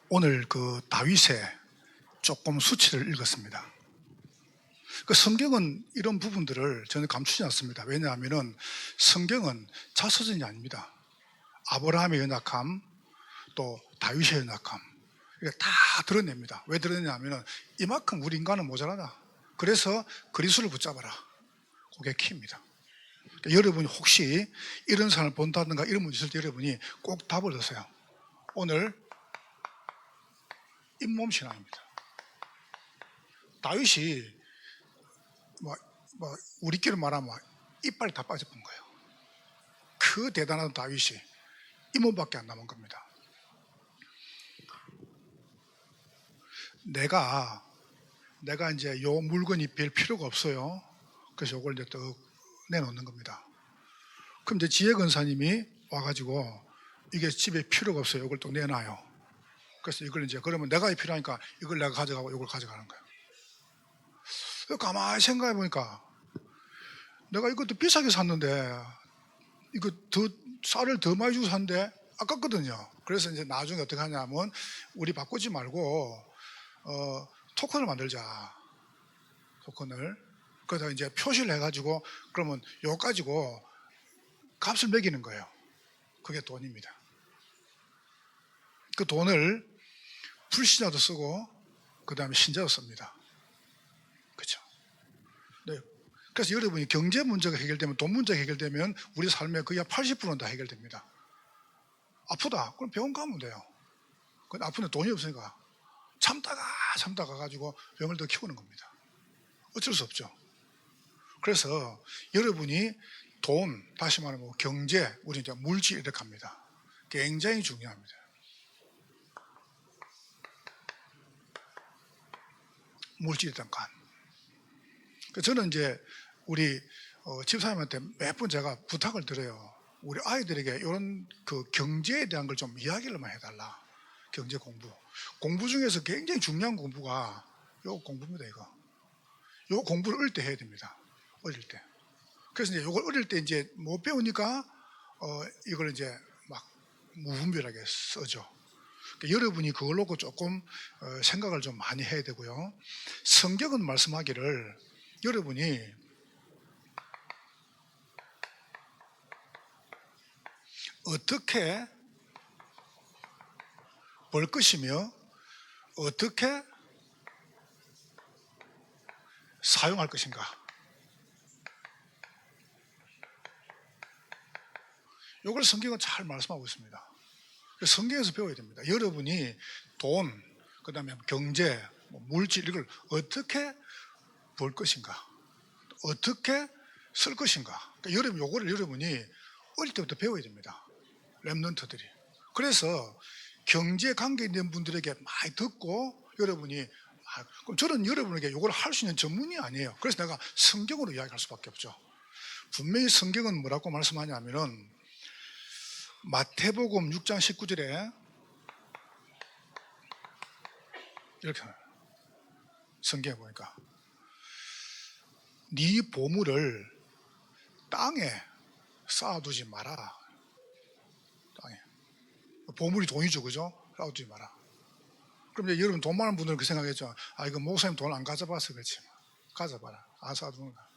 오늘 그 다윗의 조금 수치를 읽었습니다. 그 성경은 이런 부분들을 저는 감추지 않습니다. 왜냐하면 성경은 자서전이 아닙니다. 아브라함의 연약함, 또 다윗의 연약함, 이게 다 드러냅니다. 왜 드러내냐면 이만큼 우리 인간은 모자라다. 그래서 그리스도를 붙잡아라. 그게 키입니다. 그러니까 여러분이 혹시 이런 사람을 본다든가 이런 문제 있을 때 여러분이 꼭 답을 얻으세요. 오늘 잇몸 신앙입니다. 다윗이 우리끼리 말하면 이빨이 다 빠져본 거예요. 그 대단한 다윗이 잇몸밖에 안 남은 겁니다. 내가 이제 요 물건이 별 필요가 없어요. 그래서 요걸 이제 또 내놓는 겁니다. 그럼 이제 지혜 권사님이 와가지고 이게 집에 필요가 없어요. 이걸 또 내놔요. 그래서 이걸 이제 그러면 내가 필요하니까 이걸 내가 가져가고 이걸 가져가는 거예요. 가만히 생각해 보니까 내가 이것도 비싸게 샀는데 이거 더 쌀을 더 많이 주고 샀는데 아깝거든요. 그래서 이제 나중에 어떻게 하냐면 우리 바꾸지 말고 토큰을 만들자. 토큰을. 그래서 이제 표시를 해가지고 그러면 요 가지고 값을 매기는 거예요. 그게 돈입니다. 그 돈을 불신자도 쓰고 그 다음에 신자도 씁니다. 그렇죠? 네. 그래서 여러분이 경제 문제가 해결되면, 돈 문제가 해결되면 우리 삶의 거의 80%는 다 해결됩니다. 아프다? 그럼 병원 가면 돼요. 근데 아픈데 돈이 없으니까 참다가 가지고 병을 더 키우는 겁니다. 어쩔 수 없죠. 그래서 여러분이 돈, 다시 말하면 경제, 우리 이제 물질 이렇게 합니다. 굉장히 중요합니다. 물질에 대한 간. 저는 이제 우리 집사님한테 몇 번 제가 부탁을 드려요. 우리 아이들에게 이런 그 경제에 대한 걸 좀 이야기를 많이 해달라. 경제 공부. 공부 중에서 굉장히 중요한 공부가 요 공부입니다, 이거. 요 공부를 어릴 때 해야 됩니다. 어릴 때. 그래서 이제 요걸 어릴 때 이제 못 배우니까 이걸 이제 막 무분별하게 써죠. 그러니까 여러분이 그걸 놓고 조금 생각을 좀 많이 해야 되고요. 성경은 말씀하기를 여러분이 어떻게 벌 것이며 어떻게 사용할 것인가. 이걸 성경은 잘 말씀하고 있습니다. 성경에서 배워야 됩니다. 여러분이 돈, 그 다음에 경제, 물질 이걸 어떻게 벌 것인가, 어떻게 쓸 것인가. 그러니까 요거를 여러분이 어릴 때부터 배워야 됩니다. 랩런트들이. 그래서 경제 관계 있는 분들에게 많이 듣고 여러분이 그럼 저는 여러분에게 이걸 할 수 있는 전문이 아니에요. 그래서 내가 성경으로 이야기할 수밖에 없죠. 분명히 성경은 뭐라고 말씀하냐면은 마태복음 6장 19절에 이렇게 성경에 보니까 네 보물을 땅에 쌓아두지 마라. 땅에. 보물이 돈이죠, 그죠? 쌓아두지 마라. 그럼 이제 여러분 돈 많은 분들은 그 생각했죠. 이거 목사님 돈 안 가져봐서 그렇지. 가져봐라. 안 쌓아두는 거야.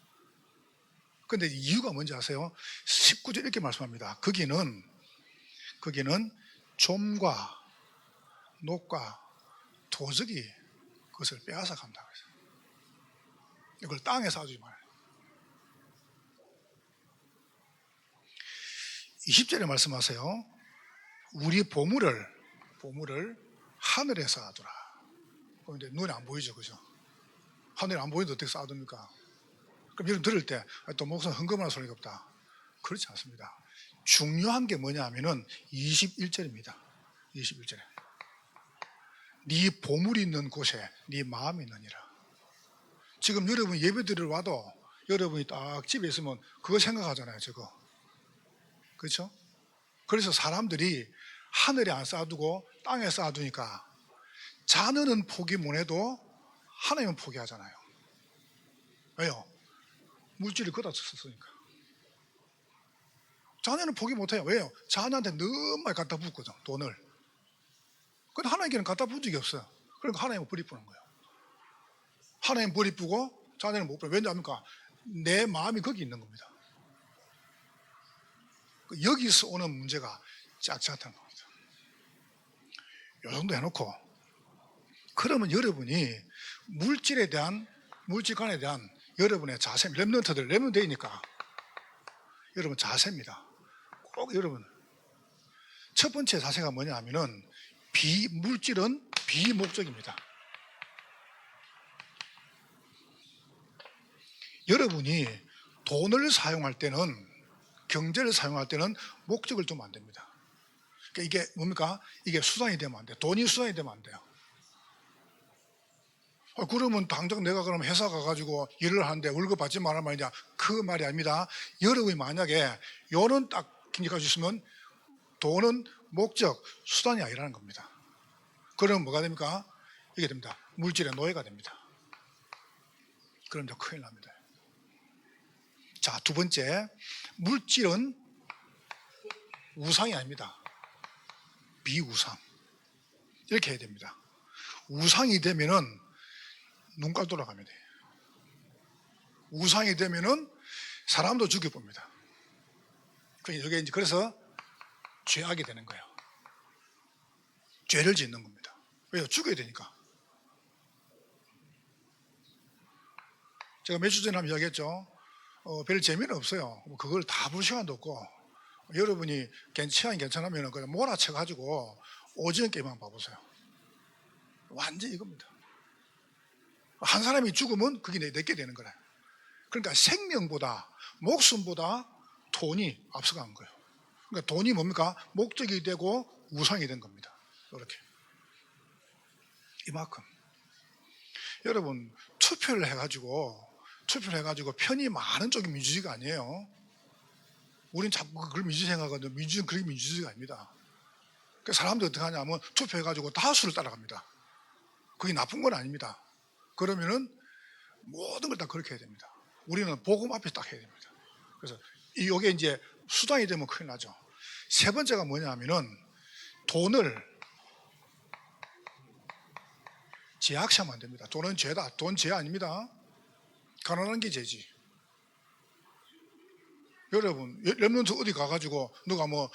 근데 이유가 뭔지 아세요? 19절 이렇게 말씀합니다. 거기는 좀과 녹과 도적이 그것을 빼앗아 간다고 했어요. 이걸 땅에 쌓아두지 말아요. 20절에 말씀하세요. 우리 보물을 하늘에 쌓아두라. 그런데 눈에 안 보이죠, 그죠? 하늘에 안 보이는데 어떻게 쌓아둡니까? 그럼 여러분 들을 때 또 목사님 헌금하는 소리가 없다. 그렇지 않습니다. 중요한 게 뭐냐 하면은 21절입니다. 21절에 네 보물이 있는 곳에 네 마음이 있느니라. 지금 여러분이 예배드리러 와도 여러분이 딱 집에 있으면 그거 생각하잖아요, 저거. 그렇죠? 그래서 사람들이 하늘에 안 쌓아두고 땅에 쌓아두니까 자녀는 포기 못해도 하나님은 포기하잖아요. 왜요? 물질을 거다 썼으니까. 자녀는 포기 못해요. 왜요? 자녀한테 너무 많이 갖다 붓거든, 돈을. 근데 하나님께는 갖다 본 적이 없어요. 그러니까 하나님은 버리 뿌는 거예요. 하나님 버리 뿌고 자녀는 못 뿌려. 왜냐합니까? 내 마음이 거기 있는 겁니다. 여기서 오는 문제가 짝짝한 겁니다. 이 정도 해놓고, 그러면 여러분이 물질관에 대한 여러분의 자세, 렘넌트되니까 여러분 자세입니다. 꼭 여러분 첫 번째 자세가 뭐냐 하면은 물질은 비목적입니다. 여러분이 돈을 사용할 때는, 경제를 사용할 때는 목적을 두면 안 됩니다. 그러니까 이게 뭡니까? 이게 수단이 되면 안 돼요. 돈이 수단이 되면 안 돼요. 그러면 당장 내가 그럼 회사 가가지고 일을 하는데 월급 받지 말란 말이냐? 그 말이 아닙니다. 여러분이 만약에 요런 딱 기억할 수 있으면 돈은 목적, 수단이 아니라는 겁니다. 그러면 뭐가 됩니까? 이게 됩니다. 물질의 노예가 됩니다. 그럼 이제 큰일 납니다. 자, 두 번째, 물질은 우상이 아닙니다. 비우상. 이렇게 해야 됩니다. 우상이 되면은 눈깔 돌아가면 돼요. 우상이 되면은 사람도 죽여봅니다. 그래서 죄악이 되는 거예요. 죄를 짓는 겁니다. 왜요? 죽여야 되니까. 제가 며칠 전에 한번 이야기했죠. 별 재미는 없어요. 그걸 다 볼 시간도 없고, 여러분이 시간이 괜찮으면 그냥 몰아쳐가지고 오징어 게임만 봐보세요. 완전 이겁니다. 한 사람이 죽으면 그게 내게 되는 거예요. 그러니까 생명보다, 목숨보다 돈이 앞서간 거예요. 그러니까 돈이 뭡니까? 목적이 되고 우상이 된 겁니다. 이렇게. 이만큼. 여러분, 투표를 해가지고 편이 많은 쪽이 민주주의가 아니에요. 우린 자꾸 그걸 민주주의 생각하거든요. 민주주의는 그게 민주주의가 아닙니다. 그러니까 사람들이 어떻게 하냐면 투표해가지고 다수를 따라갑니다. 그게 나쁜 건 아닙니다. 그러면은 모든 걸 다 그렇게 해야 됩니다. 우리는 복음 앞에 딱 해야 됩니다. 그래서 이게 이제 수단이 되면 큰일 나죠. 세 번째가 뭐냐 하면은 돈을 제약시하면 안 됩니다. 돈은 죄다. 돈 죄 아닙니다. 가난한 게 죄지. 여러분, 렘넌트 어디 가가지고 누가 뭐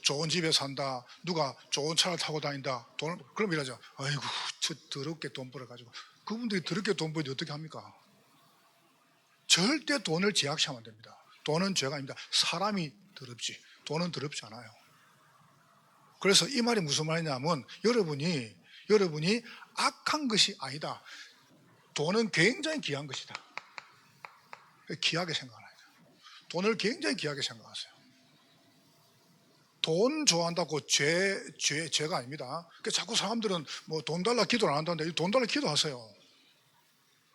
좋은 집에 산다, 누가 좋은 차를 타고 다닌다, 그럼 이러죠. 아이고, 저 더럽게 돈 벌어가지고. 그분들이 더럽게 돈 벌지 어떻게 합니까? 절대 돈을 제약시하면 안 됩니다. 돈은 죄가 아닙니다. 사람이 더럽지. 돈은 더럽지 않아요. 그래서 이 말이 무슨 말이냐면 여러분이 악한 것이 아니다. 돈은 굉장히 귀한 것이다. 귀하게 생각하라. 돈을 굉장히 귀하게 생각하세요. 돈 좋아한다고 죄가 아닙니다. 그러니까 자꾸 사람들은 뭐 돈 달라 기도를 안 한다는데 돈 달라 기도하세요.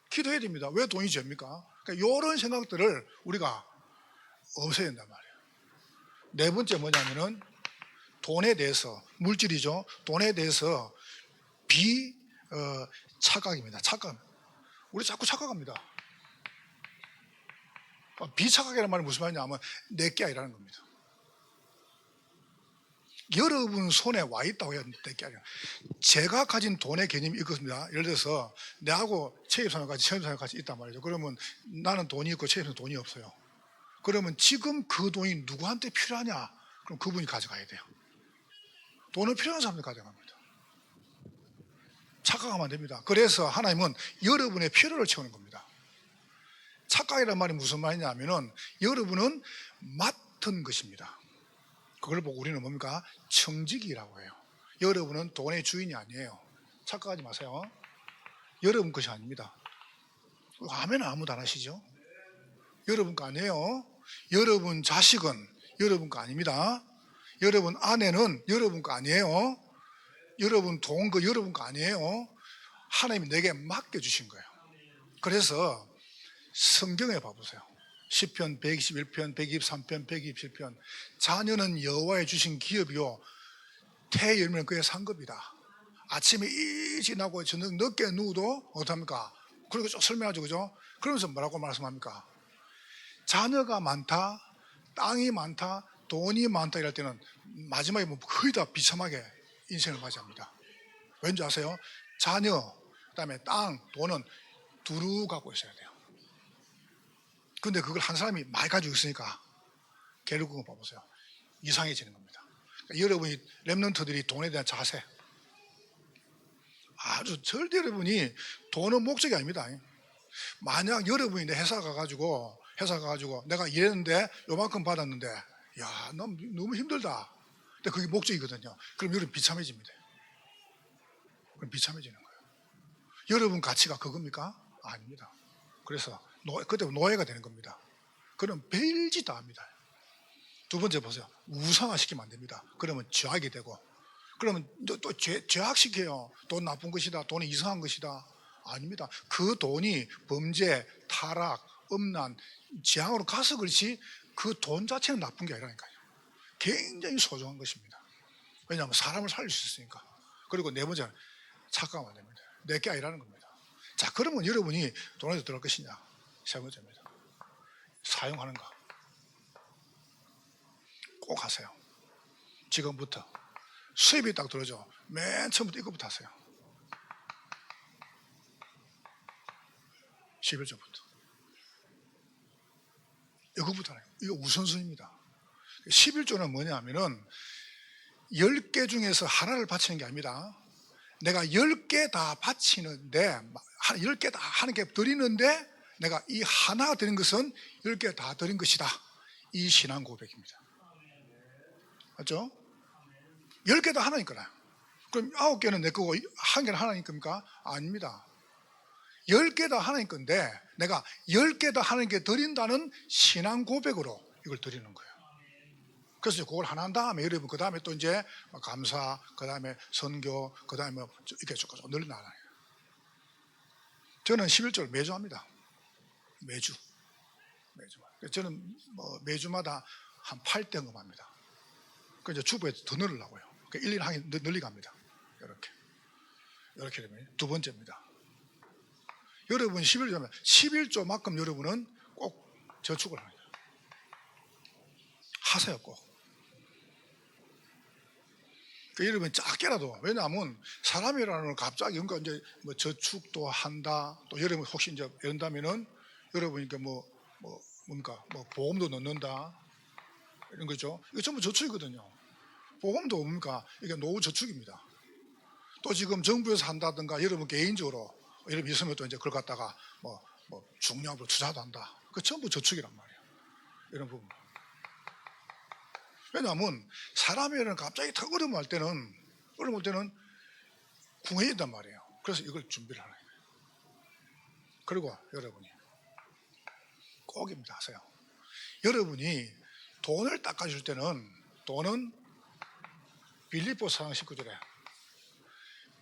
기도해야 됩니다. 왜 돈이 죄입니까? 그러니까 이런 생각들을 우리가 없애야 된단 말이에요. 네 번째 뭐냐면은 돈에 대해서, 물질이죠. 돈에 대해서 착각입니다. 착각. 우리 자꾸 착각합니다. 비착각이라는 말이 무슨 말이냐면 내게 아니라는 겁니다. 여러분 손에 와 있다고 해야 내게 아니라. 제가 가진 돈의 개념이 이것입니다. 예를 들어서 내하고 최입사람이 같이 있단 말이죠. 그러면 나는 돈이 있고 최입사람은 돈이 없어요. 그러면 지금 그 돈이 누구한테 필요하냐? 그럼 그분이 가져가야 돼요. 돈은 필요한 사람들 가져갑니다. 착각하면 안 됩니다. 그래서 하나님은 여러분의 필요를 채우는 겁니다. 착각이란 말이 무슨 말이냐 하면은 여러분은 맡은 것입니다. 그걸 보고 우리는 뭡니까? 청지기라고 해요. 여러분은 돈의 주인이 아니에요. 착각하지 마세요. 여러분 것이 아닙니다. 아멘 아무도 안 하시죠? 여러분 거 아니에요. 여러분 자식은 여러분 거 아닙니다. 여러분 아내는 여러분 거 아니에요. 여러분 돈 거 여러분 거 아니에요. 하나님이 내게 맡겨주신 거예요. 그래서 성경에 봐보세요. 시편 121편, 123편, 127편. 자녀는 여호와의 주신 기업이요 태 열매는 그의 상급이다. 아침에 일찍 나고 저녁 늦게 누워도 어떡합니까? 그리고 쭉 설명하죠, 그죠? 그러면서 뭐라고 말씀합니까? 자녀가 많다, 땅이 많다, 돈이 많다 이럴 때는 마지막에 뭐 거의 다 비참하게 인생을 맞이합니다. 왠지 아세요? 자녀, 그다음에 땅, 돈은 두루 갖고 있어야 돼요. 근데 그걸 한 사람이 많이 가지고 있으니까 결국은 봐보세요. 이상해지는 겁니다. 그러니까 여러분이 렘넌트들이 돈에 대한 자세, 아주 절대 여러분이 돈은 목적이 아닙니다. 만약 여러분이 내 회사 가가지고 내가 일했는데 요만큼 받았는데 야, 너무 힘들다. 근데 그게 목적이거든요. 그럼 여러분 비참해집니다. 그럼 비참해지는 거예요. 여러분 가치가 그겁니까? 아닙니다. 그래서 그때 노예가 되는 겁니다. 그럼 별짓 다 합니다. 두 번째 보세요. 우상화시키면 안 됩니다. 그러면 죄악이 되고, 그러면 또 죄악시켜요. 돈 나쁜 것이다, 돈이 이상한 것이다. 아닙니다. 그 돈이 범죄, 타락, 음란, 재앙으로 가서 그렇지 그 돈 자체는 나쁜 게 아니라니까요. 굉장히 소중한 것입니다. 왜냐하면 사람을 살릴 수 있으니까. 그리고 네 번째는 착각하면 안 됩니다. 내게 아니라는 겁니다. 자, 그러면 여러분이 돈에서 들어갈 것이냐? 세 번째입니다. 사용하는 거 꼭 하세요. 지금부터 수입이 딱 들어오죠. 맨 처음부터 이거부터 하세요. 11조부터 이거부터 하세요. 이거 우선순위입니다. 11조는 뭐냐 하면은 10개 중에서 하나를 바치는 게 아닙니다. 내가 10개 다 바치는데 10개 다 하나님께 드리는데 내가 이 하나 드린 것은 10개 다 드린 것이다. 이 신앙 고백입니다. 맞죠? 10개 다 하나님 거라. 그럼 9개는 내 거고 1개는 하나님 겁니까? 아닙니다. 10개 다 하나님 건데 내가 10개 다 하나님께 드린다는 신앙 고백으로 이걸 드리는 거예요. 그래서 그걸 하나 한 다음에 여러분 그 다음에 또 이제 감사, 그 다음에 선교, 그 다음에 이렇게 쭉 늘려나가요. 저는 11조를 매주 합니다. 매주. 저는 매주마다 한 8대 응급합니다. 그래서 주부에 더 늘으려고요. 1년 한 개 늘리갑니다. 이렇게 되면 두 번째입니다. 여러분 11조만큼 여러분은 꼭 저축을 하는 거예요. 하세요, 꼭. 여러분 작게라도, 왜냐하면 사람이라는 건 갑자기 그러니까 이제 뭐 저축도 한다. 또 여러분 혹시 이제 이런다면은 여러분 뭡니까 보험도 넣는다 이런 거죠. 이거 전부 저축이거든요. 보험도 뭡니까 이게 노후 저축입니다. 또 지금 정부에서 한다든가 여러분 개인적으로 여러분 있으면 또 이제 그걸 갖다가 뭐 중요하고 투자도 한다. 그 전부 저축이란 말이에요. 이런 부분. 왜냐하면 사람이라는 갑자기 더 어려울 때는 궁해야 된단 말이에요. 그래서 이걸 준비를 하는 거예요. 그리고 여러분이 꼭입니다. 하세요. 여러분이 돈을 닦아줄 때는 돈은 빌립보서 4장 19절에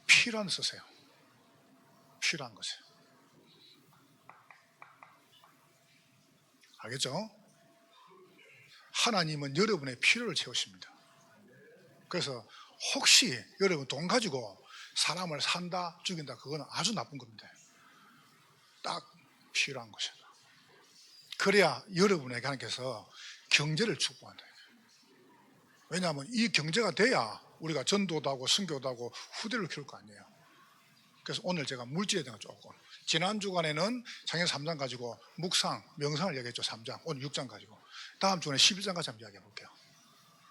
필요한 쓰세요. 필요한 것에. 알겠죠? 하나님은 여러분의 필요를 채우십니다. 그래서 혹시 여러분 돈 가지고 사람을 산다, 죽인다, 그거는 아주 나쁜 겁니다. 딱 필요한 것이다. 그래야 여러분에게 하나님께서 경제를 축복한다. 왜냐하면 이 경제가 돼야 우리가 전도도 하고 선교도 하고 후대를 키울 거 아니에요. 그래서 오늘 제가 물질에 대한 조금, 지난 주간에는 창세기 3장 가지고 묵상, 명상을 얘기했죠. 3장, 오늘 6장 가지고, 다음 주간에 11장까지 한번 이야기해 볼게요.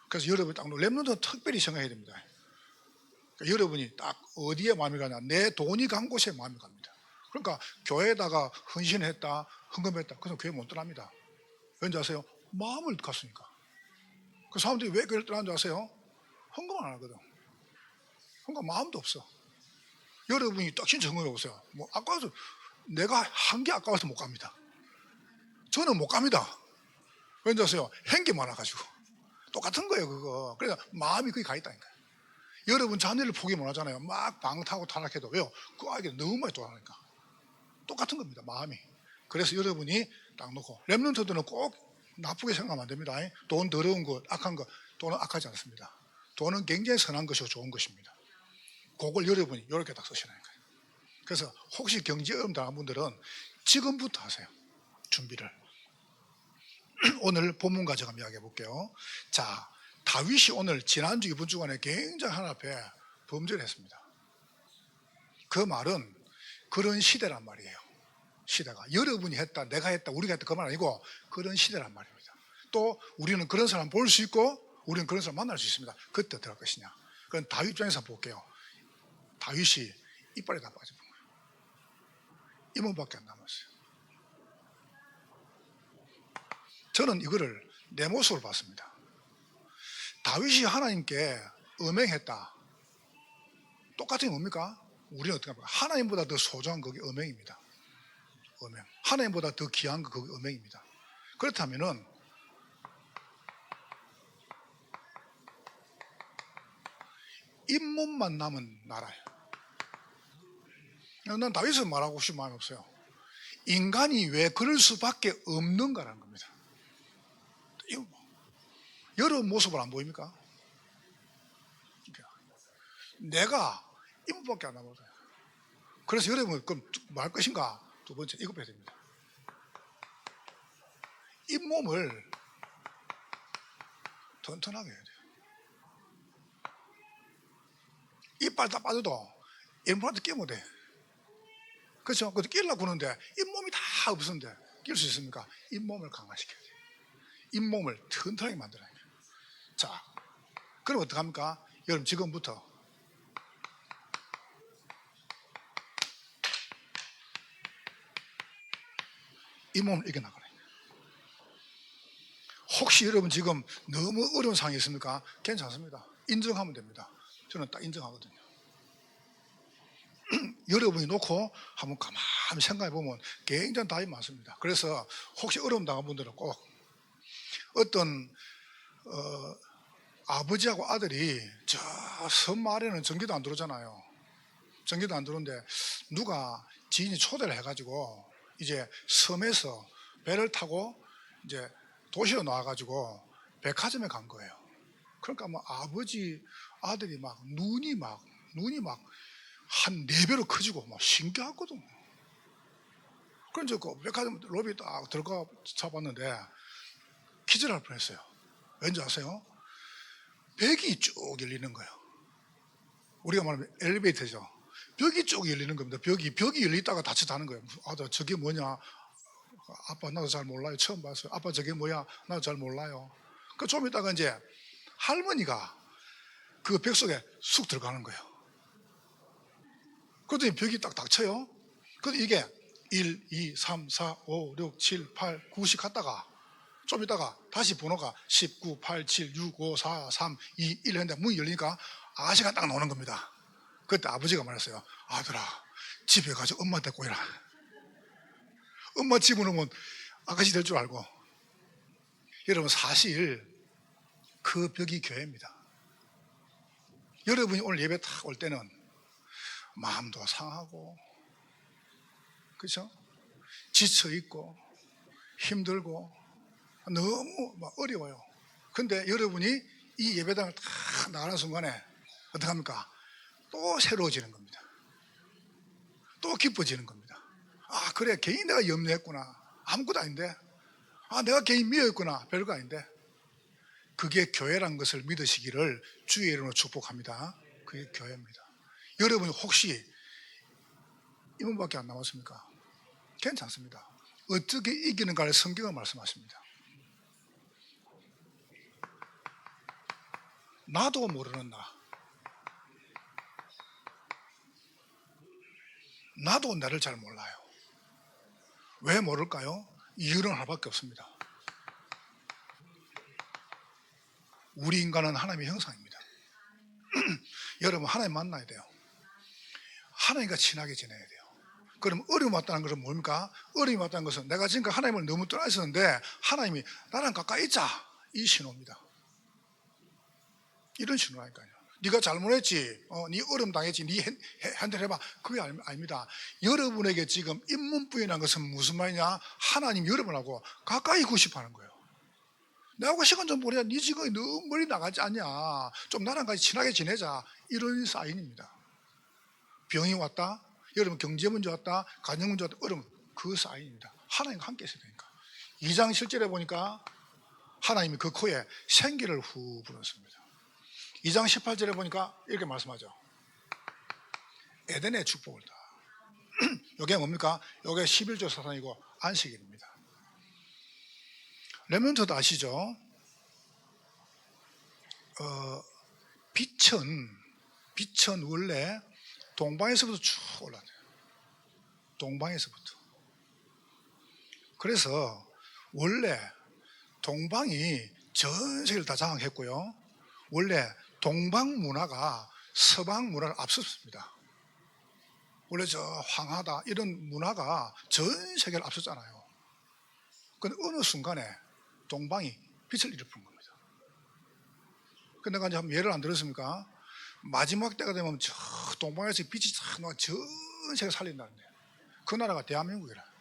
그래서 여러분이 딱 렘넌트는 특별히 생각해야 됩니다. 그러니까 여러분이 딱 어디에 마음이 가냐, 내 돈이 간 곳에 마음이 갑니다. 그러니까 교회에다가 헌신했다, 헌금했다, 그래서 교회 못 떠납니다. 왠지 아세요? 마음을 갔으니까. 그 사람들이 왜 교회를 떠나는 줄 아세요? 헌금 안 하거든. 헌금 마음도 없어. 여러분이 딱 진짜 헌금해 보세요. 아까워서 내가 한 게 아까워서 못 갑니다. 저는 못 갑니다. 왠지 아세요? 한 게 많아가지고. 똑같은 거예요, 그거. 그래서 마음이 거기 가 있다니까요. 여러분 자녀를 포기 못 하잖아요. 막 방탕하고 타락해도. 왜요? 그 아이가 너무 많이 돌아가니까. 똑같은 겁니다, 마음이. 그래서 여러분이 딱 놓고, 렘넌트들은 꼭 나쁘게 생각하면 안 됩니다. 돈 더러운 것, 악한 것, 돈은 악하지 않습니다. 돈은 굉장히 선한 것이고 좋은 것입니다. 그걸 여러분이 이렇게 딱 쓰시라니까요. 그래서 혹시 경제 어려움 당한 분들은 지금부터 하세요. 준비를. 오늘 본문 가져가 이야기해 볼게요. 자, 다윗이 오늘 지난주 이번 주간에 굉장히 하나님 앞에 범죄를 했습니다. 그 말은 그런 시대란 말이에요. 시대가 여러분이 했다, 내가 했다, 우리가 했다 그 말 아니고 그런 시대란 말입니다. 또 우리는 그런 사람 볼 수 있고 우리는 그런 사람 만날 수 있습니다. 그때 어떻게 할 것이냐. 그건 다윗 입장에서 볼게요. 다윗이 이빨이 다 빠져본 거예요. 이 몸밖에 안 남았어요. 저는 이거를 내 모습으로 봤습니다. 다윗이 하나님께 음행했다. 똑같은 게 뭡니까? 우리는 어떻게 합니까? 하나님보다 더 소중한 그게 음행입니다. 음행. 하나님보다 더 귀한 거 그게 음행입니다. 그렇다면은 잇몸만 남은 나라예요. 난 다윗을 말하고 싶은 마음이 없어요. 인간이 왜 그럴 수밖에 없는가라는 겁니다. 여러분 모습을 안 보입니까? 내가 잇몸밖에 안 남았어요. 그래서 여러분 그럼 뭐 할 것인가? 두 번째 이거 해야 됩니다. 잇몸을 튼튼하게 해야 돼요. 이빨 다 빠져도 잇몸한테 끼면 돼. 그렇죠? 그것도 끼려고 하는데 잇몸이 다 없는데 낄 수 있습니까? 잇몸을 강화시켜야 돼요. 잇몸을 튼튼하게 만들어야 돼요. 자, 그럼 어떡합니까? 여러분 지금부터 잇몸을 이겨나가라. 혹시 여러분 지금 너무 어려운 상황이 있습니까? 괜찮습니다. 인정하면 됩니다. 저는 딱 인정하거든요. 여러분이 놓고 한번 가만히 생각해 보면 굉장히 답이 많습니다. 그래서 혹시 어려움 당한 분들은 꼭 어떤 아버지하고 아들이 저 섬 아래는 전기도 안 들어오잖아요. 전기도 안 들어오는데 누가 지인이 초대를 해가지고 이제 섬에서 배를 타고 이제 도시로 나와가지고 백화점에 간 거예요. 그러니까 뭐 아버지 아들이 막 눈이 막 한 4배로 커지고 막 신기하거든. 그래서 그 백화점 로비 딱 들어가 잡았는데 기절할 뻔했어요. 왠지 아세요? 벽이 쭉 열리는 거예요. 우리가 말하면 엘리베이터죠. 벽이 쭉 열리는 겁니다. 벽이 열리다가 다치다는 거예요. 아, 저게 뭐냐? 아빠 나도 잘 몰라요. 처음 봤어요. 아빠 저게 뭐야? 나도 잘 몰라요. 그 좀 있다가 이제 할머니가 그 벽 속에 쑥 들어가는 거예요. 그랬더니 벽이 딱 닥쳐요. 그래서 이게 1, 2, 3, 4, 5, 6, 7, 8, 9씩 갔다가 좀 있다가 다시 번호가 19, 8, 7, 6, 5, 4, 3, 2, 1 했는데 문이 열리니까 아저씨가 딱 나오는 겁니다. 그때 아버지가 말했어요. 아들아, 집에 가서 엄마 데리고 오라. 엄마 집어넣으면 아가씨 될 줄 알고. 여러분 사실 그 벽이 교회입니다. 여러분이 오늘 예배 딱 올 때는 마음도 상하고 그렇죠? 지쳐있고 힘들고 너무 막 어려워요. 근데 여러분이 이 예배당을 딱 나가는 순간에 어떡합니까? 또 새로워지는 겁니다. 또 기뻐지는 겁니다. 아, 그래, 괜히 내가 염려했구나. 아무것도 아닌데. 아, 내가 괜히 미워했구나. 별거 아닌데. 그게 교회란 것을 믿으시기를 주의 이름으로 축복합니다. 그게 교회입니다. 여러분이 혹시 이분밖에 안 남았습니까? 괜찮습니다. 어떻게 이기는가를 성경은 말씀하십니다. 나도 모르는 나도 나를 잘 몰라요. 왜 모를까요? 이유는 하나밖에 없습니다. 우리 인간은 하나님의 형상입니다. 여러분 하나님 만나야 돼요. 하나님과 친하게 지내야 돼요. 그럼 어려움 왔다는 것은 뭡니까? 어려움이 왔다는 것은 내가 지금까지 하나님을 너무 떠나 있었는데 하나님이 나랑 가까이 있자, 이 신호입니다. 이런 신호라니까요. 네가 잘못했지, 네 어려움 당했지, 네 핸들 해봐. 그게 아닙니다. 여러분에게 지금 잇몸부이라는 것은 무슨 말이냐? 하나님 여러분하고 가까이 있고 싶어하는 거예요. 내하고 시간 좀 보내자. 네 지금 너무 멀리 나가지 않냐? 좀 나랑 같이 친하게 지내자. 이런 사인입니다. 병이 왔다, 여러분 경제 문제 왔다, 가정 문제 왔다, 어려움, 그 사인입니다. 하나님과 함께 있어야 되니까. 2장 실제로 보니까 하나님이 그 코에 생기를 후 불었습니다. 2장 18절에 보니까 이렇게 말씀하죠. 에덴의 축복을 다. 이게 뭡니까? 이게 11조 사상이고 안식일입니다. 렘넌트도 아시죠? 빛은 원래 동방에서부터 쭉 올라가요. 동방에서부터. 그래서 원래 동방이 전 세계를 다 장악했고요. 원래 동방 문화가 서방 문화를 앞섰습니다. 원래 저 황하다 이런 문화가 전 세계를 앞섰잖아요. 근데 어느 순간에 동방이 빛을 잃어버린 겁니다. 근데 내가 이제 한번 예를 안 들었습니까? 마지막 때가 되면 저 동방에서 빛이 쫙 나와 전 세계를 살린다는데 그 나라가 대한민국이라.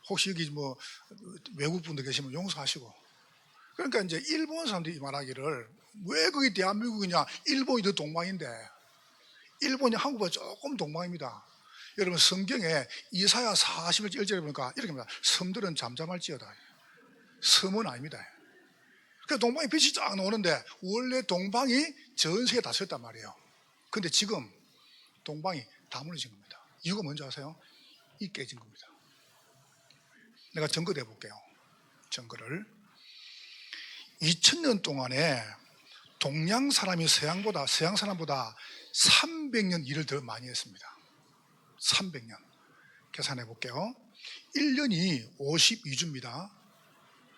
혹시 여기 뭐 외국 분들 계시면 용서하시고. 그러니까 이제 일본 사람들이 말하기를 왜 그게 대한민국이냐? 일본이 더 동방인데. 일본이 한국보다 조금 동방입니다. 여러분 성경에 이사야 41절에 보니까 이렇게 합니다. 섬들은 잠잠할지어다. 섬은 아닙니다. 그래서 동방에 빛이 쫙 나오는데 원래 동방이 전 세계에 다 섰단 말이에요. 근데 지금 동방이 다 무너진 겁니다. 이유가 뭔지 아세요? 이 깨진 겁니다. 내가 증거해 볼게요. 증거를. 2000년 동안에 동양 사람이 서양 사람보다 300년 일을 더 많이 했습니다. 300년. 계산해 볼게요. 1년이 52주입니다.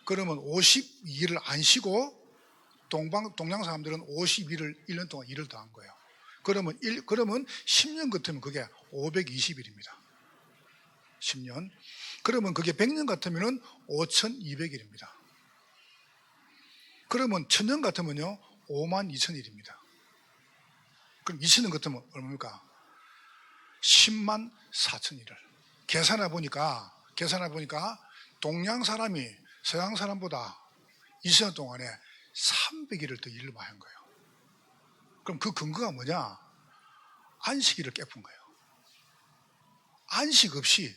그러면 52일을 안 쉬고 동양 사람들은 52일을 1년 동안 일을 더 한 거예요. 그러면 10년 같으면 그게 520일입니다. 10년. 그러면 그게 100년 같으면 5200일입니다. 그러면 1000년 같으면요 52,000일입니다. 그럼 2000년 같으면 얼마입니까? 104,000일을 계산해 보니까 동양 사람이 서양 사람보다 20년 동안에 300일을 더 일을 많이 한 거예요. 그럼 그 근거가 뭐냐? 안식일을 깨푼 거예요. 안식 없이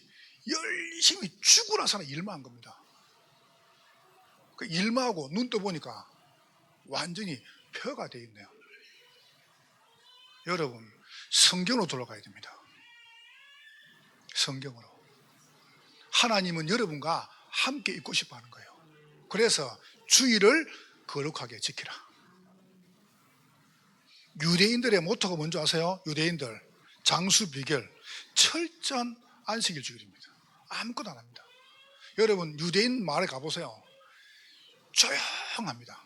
열심히 죽으라 사람 일만 한 겁니다. 그 일만 하고 눈 떠보니까 완전히 표가 되어 있네요. 여러분 성경으로 돌아가야 됩니다. 성경으로. 하나님은 여러분과 함께 있고 싶어 하는 거예요. 그래서 주일을 거룩하게 지키라. 유대인들의 모토가 뭔지 아세요? 유대인들 장수 비결 철저한 안식일 주일입니다. 아무것도 안 합니다. 여러분 유대인 마을에 가보세요. 조용합니다.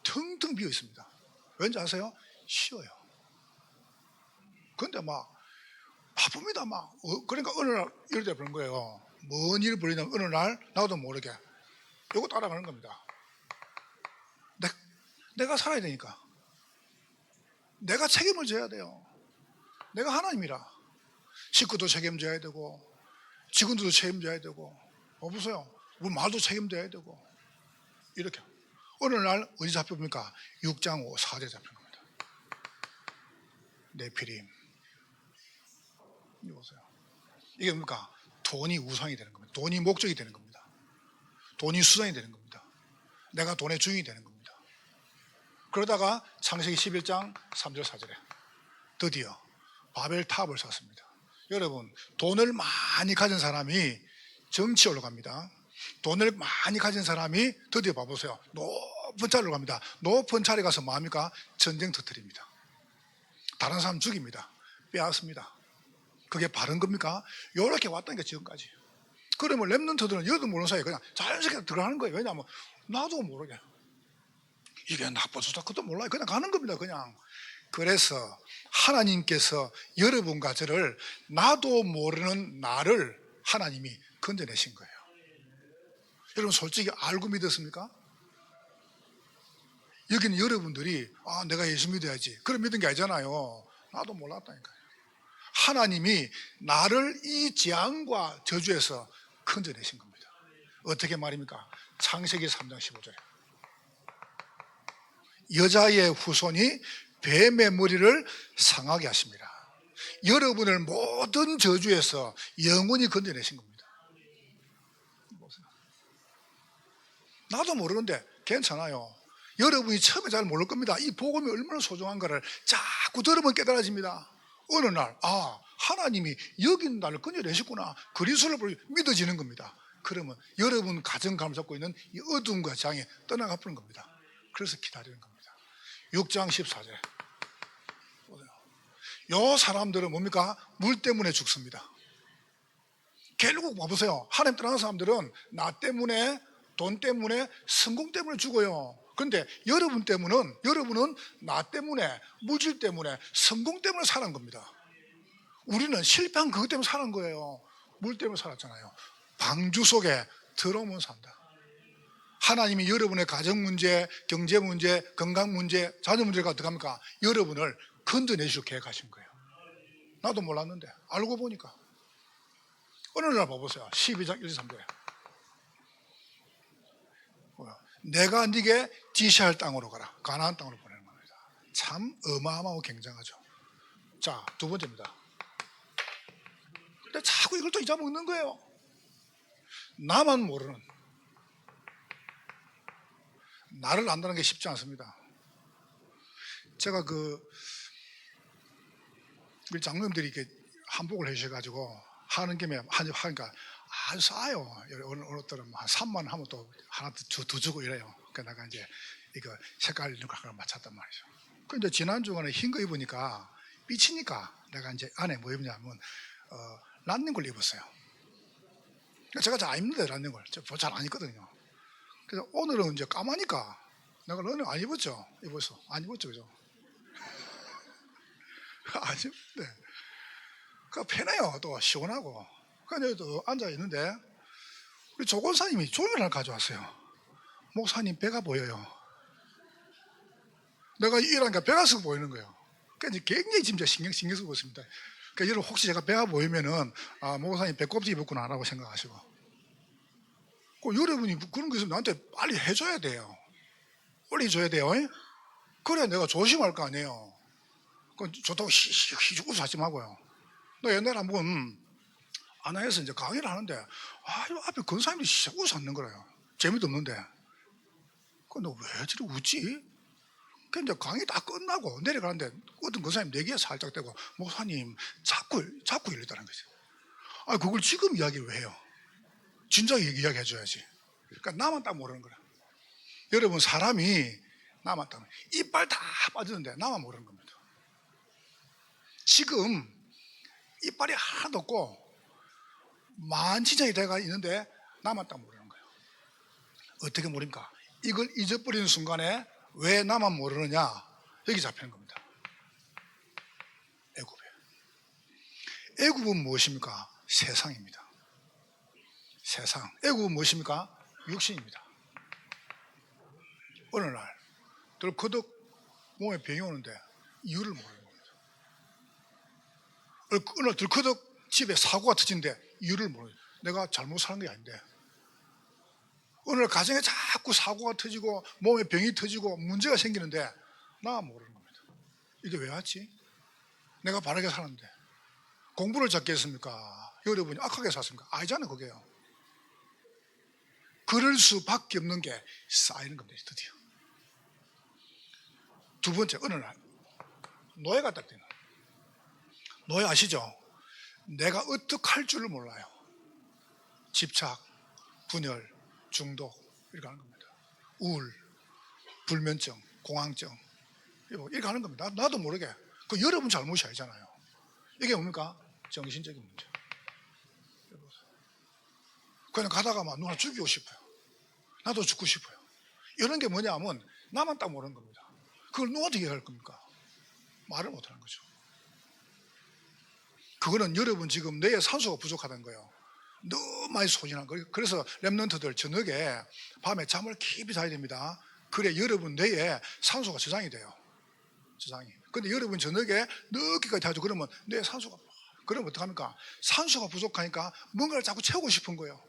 텅텅 비어 있습니다. 왠지 아세요? 쉬어요. 그런데 막 바쁩니다. 그러니까 어느 날 이렇게 되는 거예요. 뭔 일을 벌이냐면 어느 날 나도 모르게 이거 따라가는 겁니다. 내가 살아야 되니까. 내가 책임을 져야 돼요. 내가 하나님이라. 식구도 책임져야 되고 직원들도 책임져야 되고 보세요. 우리 말도 책임져야 되고 이렇게. 어느 날 어디 잡혀봅니까? 6장 5 4제 잡힌 겁니다. 네피림. 보세요. 이게 뭡니까? 돈이 우상이 되는 겁니다. 돈이 목적이 되는 겁니다. 돈이 수단이 되는 겁니다. 내가 돈의 주인이 되는 겁니다. 그러다가 창세기 11장 3절 4절에 드디어 바벨탑을 샀습니다. 여러분 돈을 많이 가진 사람이 정치에 올라갑니다. 돈을 많이 가진 사람이 드디어 봐보세요. 높은 자리로 갑니다. 높은 자리 가서 뭐합니까? 전쟁 터뜨립니다. 다른 사람 죽입니다. 빼앗습니다. 그게 바른 겁니까? 이렇게 왔다니까 지금까지. 그러면 렘넌트들은 여도 모르는 사이에 그냥 자연스럽게 들어가는 거예요. 왜냐하면 나도 모르게 이게 나빠 좋다 그것도 몰라요. 그냥 가는 겁니다. 그냥. 그래서 하나님께서 여러분과 저를 나도 모르는 나를 하나님이 건져내신 거예요. 여러분 솔직히 알고 믿었습니까? 여기는 여러분들이 내가 예수 믿어야지 그럼 믿은 게 아니잖아요. 나도 몰랐다니까요. 하나님이 나를 이 재앙과 저주에서 건져내신 겁니다. 어떻게 말입니까? 창세기 3장 15절에 여자의 후손이 뱀의 머리를 상하게 하십니다. 여러분을 모든 저주에서 영원히 건져내신 겁니다. 나도 모르는데 괜찮아요. 여러분이 처음에 잘 모를 겁니다. 이 복음이 얼마나 소중한가를 자꾸 들으면 깨달아집니다. 어느 날 하나님이 여기 있는 나를 끊어내셨구나, 그리스도를 보니 믿어지는 겁니다. 그러면 여러분 가정 감을 잡고 있는 이 어둠과 장애 떠나가 버리는 겁니다. 그래서 기다리는 겁니다. 6장 14절. 요 사람들은 뭡니까? 물 때문에 죽습니다. 결국 봐보세요. 하나님 떠나는 사람들은 나 때문에, 돈 때문에, 성공 때문에 죽어요. 그런데 여러분은 나 때문에, 물질 때문에, 성공 때문에 사는 겁니다. 우리는 실패한 그것 때문에 사는 거예요. 물 때문에 살았잖아요. 방주 속에 들어오면 산다. 하나님이 여러분의 가정 문제, 경제 문제, 건강 문제, 자녀 문제가 어떻게 합니까? 여러분을 건져내시고 계획하신 거예요. 나도 몰랐는데 알고 보니까. 어느 날 봐보세요. 12장 1, 3절에 내가 네게 지시할 땅으로 가라. 가나안 땅으로 보내는 겁니다. 참 어마어마하고 굉장하죠. 자, 두 번째입니다. 근데 자꾸 이걸 또 잊어먹는 거예요. 나만 모르는, 나를 안다는 게 쉽지 않습니다. 제가 우리 장로님들이 이렇게 한복을 해주셔가지고 하는 김에 하니까 아주 싸요. 어느 때는 한 3만 원 하면 또 하나 더 주고 이래요. 그러니까 내가 이제 이거 색깔 있는 거 맞췄단 말이죠. 근데 지난주간에 흰 거 입으니까 삐치니까 내가 이제 안에 뭐 입냐면 란닝걸 입었어요. 제가 잘 안 입는데 란닝걸 잘 안 입거든요. 그래서 오늘은 이제 까마니까 내가 런닝 안 입었죠. 입었어. 안 입었죠, 그죠? 안 입는데 그 편해요. 또 시원하고. 그래서 또 앉아 있는데 우리 조권사님이 종이를 하나 가져왔어요. 목사님 배가 보여요. 내가 일하니까 배가 썩 보이는 거예요. 그러니까 굉장히 진짜 신경 쓰고 있습니다. 그러니까 여러분 혹시 제가 배가 보이면은 목사님 배꼽지 입었구나 라고 생각하시고, 여러분이 그런 거 있으면 나한테 빨리 해줘야 돼요. 빨리 줘야 돼요. 그래 내가 조심할 거 아니에요. 좋다고 희죽 하지 마고요. 너 옛날에 한번 아나에서 이제 강의를 하는데 이 앞에 권사님들이 웃었는 거예요. 재미도 없는데. 너 왜 저리 웃지? 그 이제 강의 다 끝나고 내려가는데 어떤 권사님 내기에 살짝 대고 목사님 자꾸 이랬다는 거죠. 그걸 지금 이야기를 왜 해요? 진작 이야기해 줘야지. 그러니까 나만 딱 모르는 거야. 여러분 사람이 나만 딱 이빨 다 빠졌는데 나만 모르는 겁니다. 지금 이빨이 하나도 없고 만지장이 돼가 있는데 나만 딱 모르는 거예요. 어떻게 모릅니까? 이걸 잊어버리는 순간에 왜 나만 모르느냐? 여기 잡히는 겁니다. 애굽은 무엇입니까? 세상입니다. 세상. 애굽은 무엇입니까? 육신입니다. 어느 날 덜커덕 몸에 병이 오는데 이유를 모르는 겁니다. 어느 날 덜커덕 집에 사고가 터진데 이유를 모르는 거예요. 내가 잘못 사는 게 아닌데. 어느 날 가정에 자꾸 사고가 터지고 몸에 병이 터지고 문제가 생기는데 나 모르는 겁니다. 이게 왜 왔지? 내가 바르게 사는데 공부를 작게 했습니까? 여러분이 악하게 샀습니까? 아니잖아요. 그게요. 그럴 수밖에 없는 게 쌓이는 겁니다. 드디어. 두 번째, 어느 날 노예가 딱 되는. 노예 아시죠? 내가 어떻게 할 줄을 몰라요. 집착, 분열, 중독 이렇게 하는 겁니다. 우울, 불면증, 공황증 이렇게 하는 겁니다. 나도 모르게. 그 여러분 잘못이 아니잖아요. 이게 뭡니까? 정신적인 문제. 그냥 가다가 막 누가 죽이고 싶어요. 나도 죽고 싶어요. 이런 게 뭐냐면 나만 딱 모르는 겁니다. 그걸 누구한테 얘기할 겁니까? 말을 못하는 거죠. 그거는 여러분 지금 뇌에 산소가 부족하다는 거예요. 너무 많이 소진한 거예요. 그래서 랩런트들 저녁에 밤에 잠을 깊이 자야 됩니다. 그래 여러분 뇌에 산소가 저장이 돼요. 저장이. 근데 여러분 저녁에 늦게까지 자죠. 그러면 뇌에 산소가, 그러면 어떡합니까? 산소가 부족하니까 뭔가를 자꾸 채우고 싶은 거예요.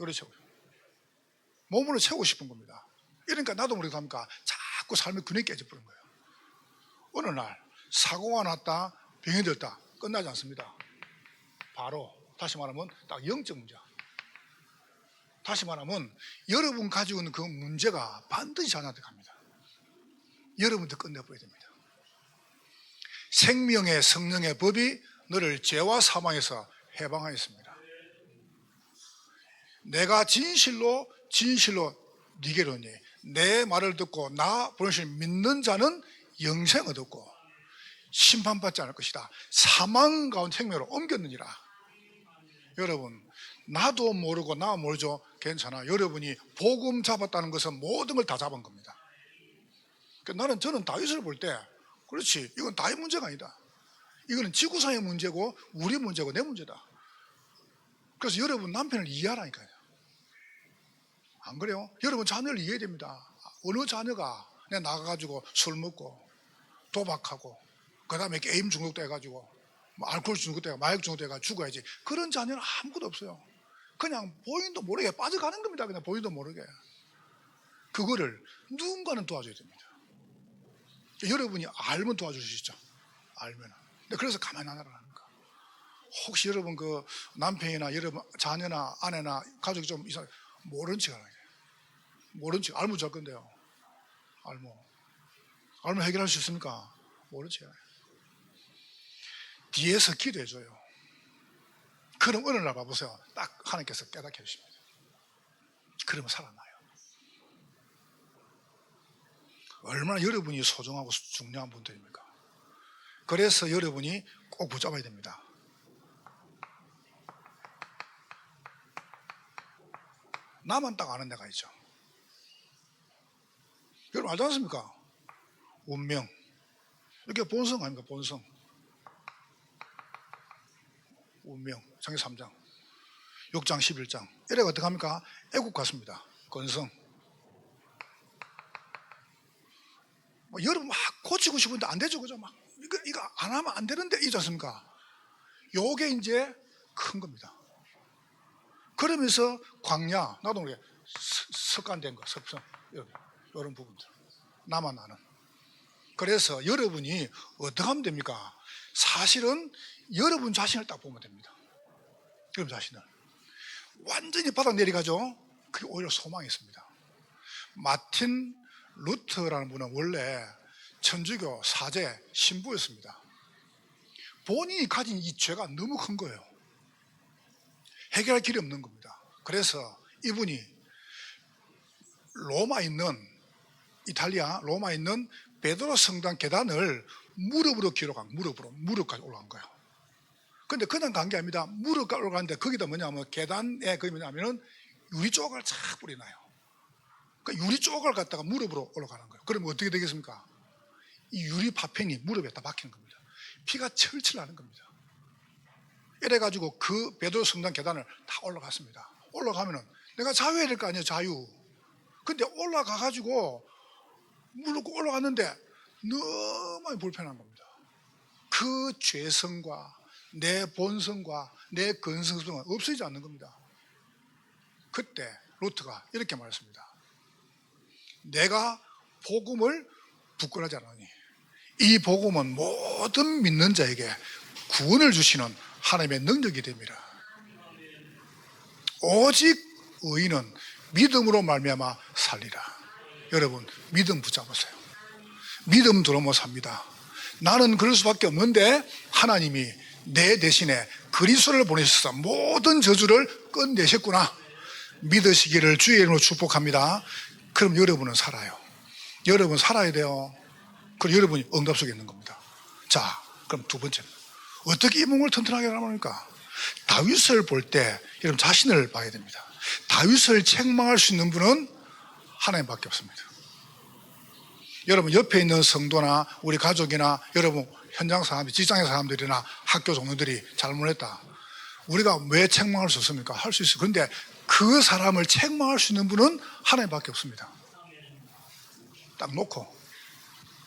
요리 채우고 몸으로 채우고 싶은 겁니다. 이러니까 나도 모르게 합니까? 자꾸 삶의 균형이 깨져버린 거예요. 어느 날 사고가 났다, 병이 들었다, 끝나지 않습니다. 바로 다시 말하면 딱 영적 문제. 다시 말하면 여러분 가지고 있는 그 문제가 반드시 자녀한테 갑니다. 여러분도 끝내버려야 됩니다. 생명의 성령의 법이 너를 죄와 사망에서 해방하였습니다. 내가 진실로 네게로 오니 내 말을 듣고 나 보내신 믿는 자는 영생을 얻고 심판받지 않을 것이다. 사망 가운데 생명으로 옮겼느니라. 여러분, 나도 모르고 나 모르죠. 괜찮아. 여러분이 복음 잡았다는 것은 모든 걸 다 잡은 겁니다. 그러니까 저는 다윗을 볼 때 그렇지, 이건 다윗 문제가 아니다. 이거는 지구상의 문제고 우리 문제고 내 문제다. 그래서 여러분 남편을 이해하라니까요. 안 그래요? 여러분 자녀를 이해해야 됩니다. 어느 자녀가 그냥 나가가지고 술 먹고 도박하고 그 다음에 게임 중독돼 가지고 뭐 알코올 중독돼 마약 중독돼 가지고 죽어야지. 그런 자녀는 아무것도 없어요. 그냥 본인도 모르게 빠져가는 겁니다. 그냥 본인도 모르게. 그거를 누군가는 도와줘야 됩니다. 여러분이 알면 도와줄 수 있죠. 알면. 그래서 가만히 안 하라니까. 혹시 여러분 그 남편이나 여러분 자녀나 아내나 가족이 좀 이상 모른 척 하는 거예요. 모른 척. 알면 잘 건데요. 알면 해결할 수 있습니까? 모른 척 해요. 뒤에서 기도해줘요. 그럼 어느 날 봐보세요. 딱 하나님께서 깨닫게 해주십니다. 그러면 살아나요. 얼마나 여러분이 소중하고 중요한 분들입니까? 그래서 여러분이 꼭 붙잡아야 됩니다. 나만 딱 아는 데가 있죠. 여러분 알지 않습니까? 운명. 이렇게 본성 아닙니까? 본성. 운명. 창세기 3장 6장 11장 이래가 어떻게 합니까? 애국 같습니다. 건성. 여러분 막 고치고 싶은데 안 되죠. 그죠? 막 이거 안 하면 안 되는데 이지 않습니까? 요게 이제 큰 겁니다. 그러면서 광야, 나도 모르게 습관된 거, 습성, 이런 부분들 나만 아는. 그래서 여러분이 어떻게 하면 됩니까? 사실은 여러분 자신을 딱 보면 됩니다. 여러분 자신을 완전히 바닥 내려가죠. 그게 오히려 소망이 있습니다. 마틴 루터라는 분은 원래 천주교 사제 신부였습니다. 본인이 가진 이 죄가 너무 큰 거예요. 해결할 길이 없는 겁니다. 그래서 이분이 이탈리아 로마에 있는 베드로 성당 계단을 무릎으로 기록한, 무릎까지 올라간 거예요. 근데 그냥 간 게 아닙니다. 무릎까지 올라가는데 거기다 뭐냐면 계단에 그게 뭐냐면은 유리 조각을 착 뿌리나요. 그러니까 유리 조각을 갖다가 무릎으로 올라가는 거예요. 그러면 어떻게 되겠습니까? 이 유리 파편이 무릎에 다 박히는 겁니다. 피가 철철 나는 겁니다. 이래가지고 그 베드로 성당 계단을 다 올라갔습니다. 올라가면은 내가 자유해야 될 거 아니에요, 자유. 근데 올라가가지고 무릎 올라갔는데 너무 불편한 겁니다. 그 죄성과 내 본성과 내 근성성은 없어지지 않는 겁니다. 그때 루트가 이렇게 말했습니다. 내가 복음을 부끄러워하지 않으니 이 복음은 모든 믿는 자에게 구원을 주시는 하나님의 능력이 됩니다. 오직 의인은 믿음으로 말미암아 살리라. 여러분 믿음 붙잡으세요. 믿음 들어못 삽니다. 나는 그럴 수밖에 없는데 하나님이 내 대신에 그리스도를 보내셔서 모든 저주를 끝내셨구나. 믿으시기를 주의 이름으로 축복합니다. 그럼 여러분은 살아요. 여러분 살아야 돼요. 그럼 여러분이 응답 속에 있는 겁니다. 자, 그럼 두 번째, 어떻게 이 몸을 튼튼하게 하랍니까? 다윗을 볼 때 여러분 자신을 봐야 됩니다. 다윗을 책망할 수 있는 분은 하나님밖에 없습니다. 여러분 옆에 있는 성도나 우리 가족이나 여러분 현장 사람들, 직장의 사람들이나 학교 동료들이 잘못했다. 우리가 왜 책망할 수 없습니까? 할 수 있어요. 그런데 그 사람을 책망할 수 있는 분은 하나님밖에 없습니다. 딱 놓고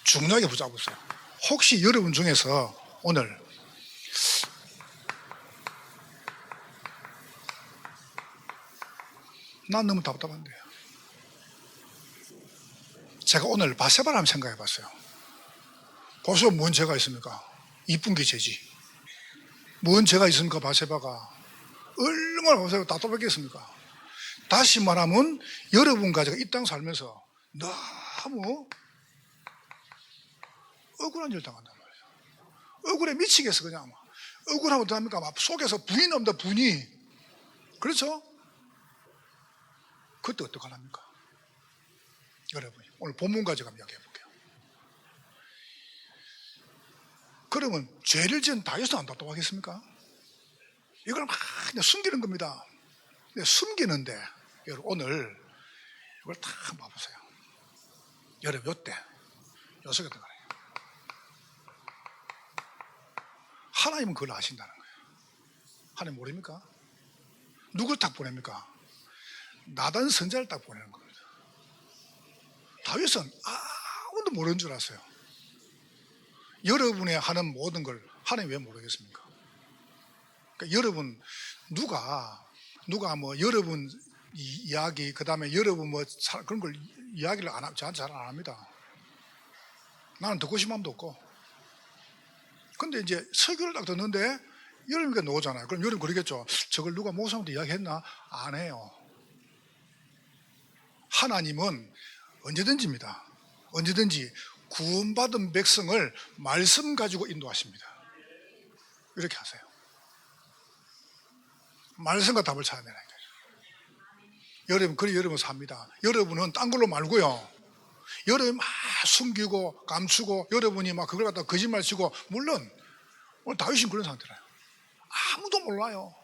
중요하게 붙잡으세요. 혹시 여러분 중에서 오늘 난 너무 답답한데요. 제가 오늘 바세바를 한번 생각해 봤어요. 보세요, 뭔 죄가 있습니까? 이쁜 게 죄지. 뭔 죄가 있습니까? 바세바가 얼마나 보세요, 답답했겠습니까? 다시 말하면 여러분과 제가 이 땅 살면서 너무 억울한 일을 당한단 말이에요. 억울해 미치겠어 그냥. 막. 억울하면 어떡합니까? 막 속에서 분이 납니다. 분이. 그렇죠? 그때 어떡하랍니까? 여러분 오늘 본문 가지고 한번 이야기해 볼게요. 그러면 죄를 지은 다윗은 안 답답하겠습니까? 이걸 막 숨기는 겁니다. 숨기는데 여러분 오늘 이걸 다 한번 봐보세요. 여러분 요때 요새 같은 거예요. 하나님은 그걸 아신다는 거예요. 하나님 모릅니까? 누굴 딱 보냅니까? 나단 선자를 딱 보내는 겁니다. 다윗은 아무도 모르는 줄 알았어요. 여러분의 하는 모든 걸 하나님 왜 모르겠습니까? 그러니까 여러분 누가 뭐 여러분 이야기 그다음에 여러분 뭐 그런 걸 이야기를 저한테 잘 안 합니다. 나는 듣고 싶은 마음도 없고. 근데 이제 설교를 딱 듣는데 여러분이 나오잖아요. 그럼 여러분 그러겠죠. 저걸 누가 목사님한테 이야기했나? 안 해요. 하나님은 언제든지입니다. 언제든지 구원받은 백성을 말씀 가지고 인도하십니다. 이렇게 하세요. 말씀과 답을 찾아내라. 여러분, 그래 여러분 삽니다. 여러분은 딴 걸로 말고요. 여러분이 막 숨기고 감추고 여러분이 막 그걸 갖다 거짓말 치고 물론 오늘 다윗은 그런 상태라요. 아무도 몰라요.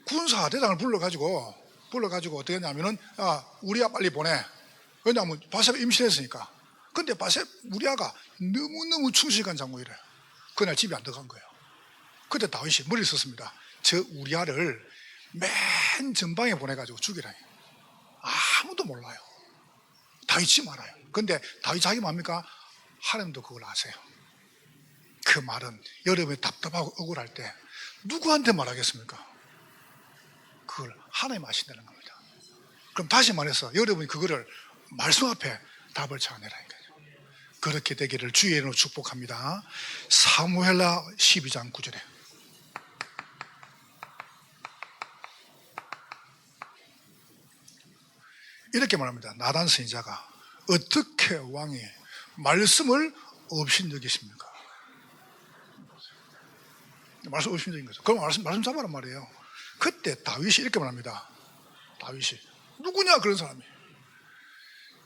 군사 대장을 불러가지고 어떻게 했냐면은 우리아 빨리 보내. 왜냐하면 바세바 임신했으니까. 근데 우리아가 너무너무 충실한 장군이래. 그날 집에 안 들어간 거예요. 그때 다윗이 머리를 썼습니다. 저 우리아를 맨 전방에 보내가지고 죽이라. 아무도 몰라요. 다윗이 말아요. 근데 다윗 자기 뭡니까? 하나님도 그걸 아세요. 그 말은 여러분이 답답하고 억울할 때 누구한테 말하겠습니까? 그걸 하나님 아신다는 겁니다. 그럼 다시 말해서 여러분이 그거를 말씀 앞에 답을 찾아내라니까요. 그렇게 되기를 주의 이름으로 축복합니다. 사무엘하 12장 9절에 이렇게 말합니다. 나단 선지자가 어떻게 왕이 말씀을 없인 여기십니까? 말씀 없인 여긴 거죠. 그럼 말씀 잡아란 말이에요. 그때 다윗이 이렇게 말합니다. 다윗이 누구냐 그런 사람이?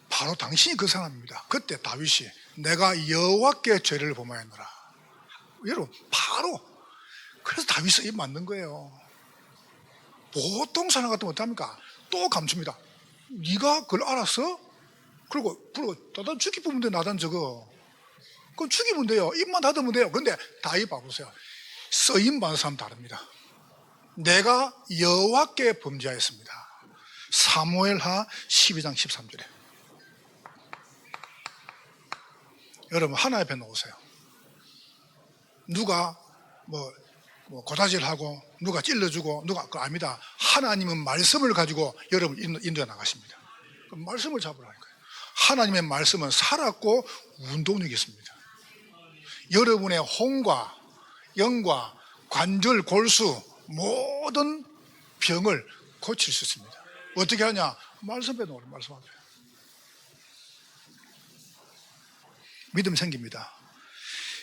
바로 당신이 그 사람입니다. 그때 다윗이 내가 여호와께 죄를 범하였노라. 여러분 바로 그래서 다윗이 입 맞는 거예요. 보통 사람 같으면 어떡합니까? 또 감춥니다. 네가 그걸 알았어? 그리고 나단 죽이면 돼. 나단 저거 그건 죽이면 돼요. 입만 닫으면 돼요. 근데 다윗 봐보세요. 쓰임 받는 사람 다릅니다. 내가 여호와께 범죄하였습니다. 사무엘하 12장 13절에 여러분 하나님 앞에 놓으세요. 누가 뭐 고다질하고 누가 찔러주고 누가 그거 아닙니다. 하나님은 말씀을 가지고 여러분 인도해 나가십니다. 그럼 말씀을 잡으라니까요. 하나님의 말씀은 살았고 운동력이 있습니다. 여러분의 혼과 영과 관절 골수 모든 병을 고칠 수 있습니다. 어떻게 하냐? 말씀 앞에 놓으라. 말씀 앞에 믿음 생깁니다.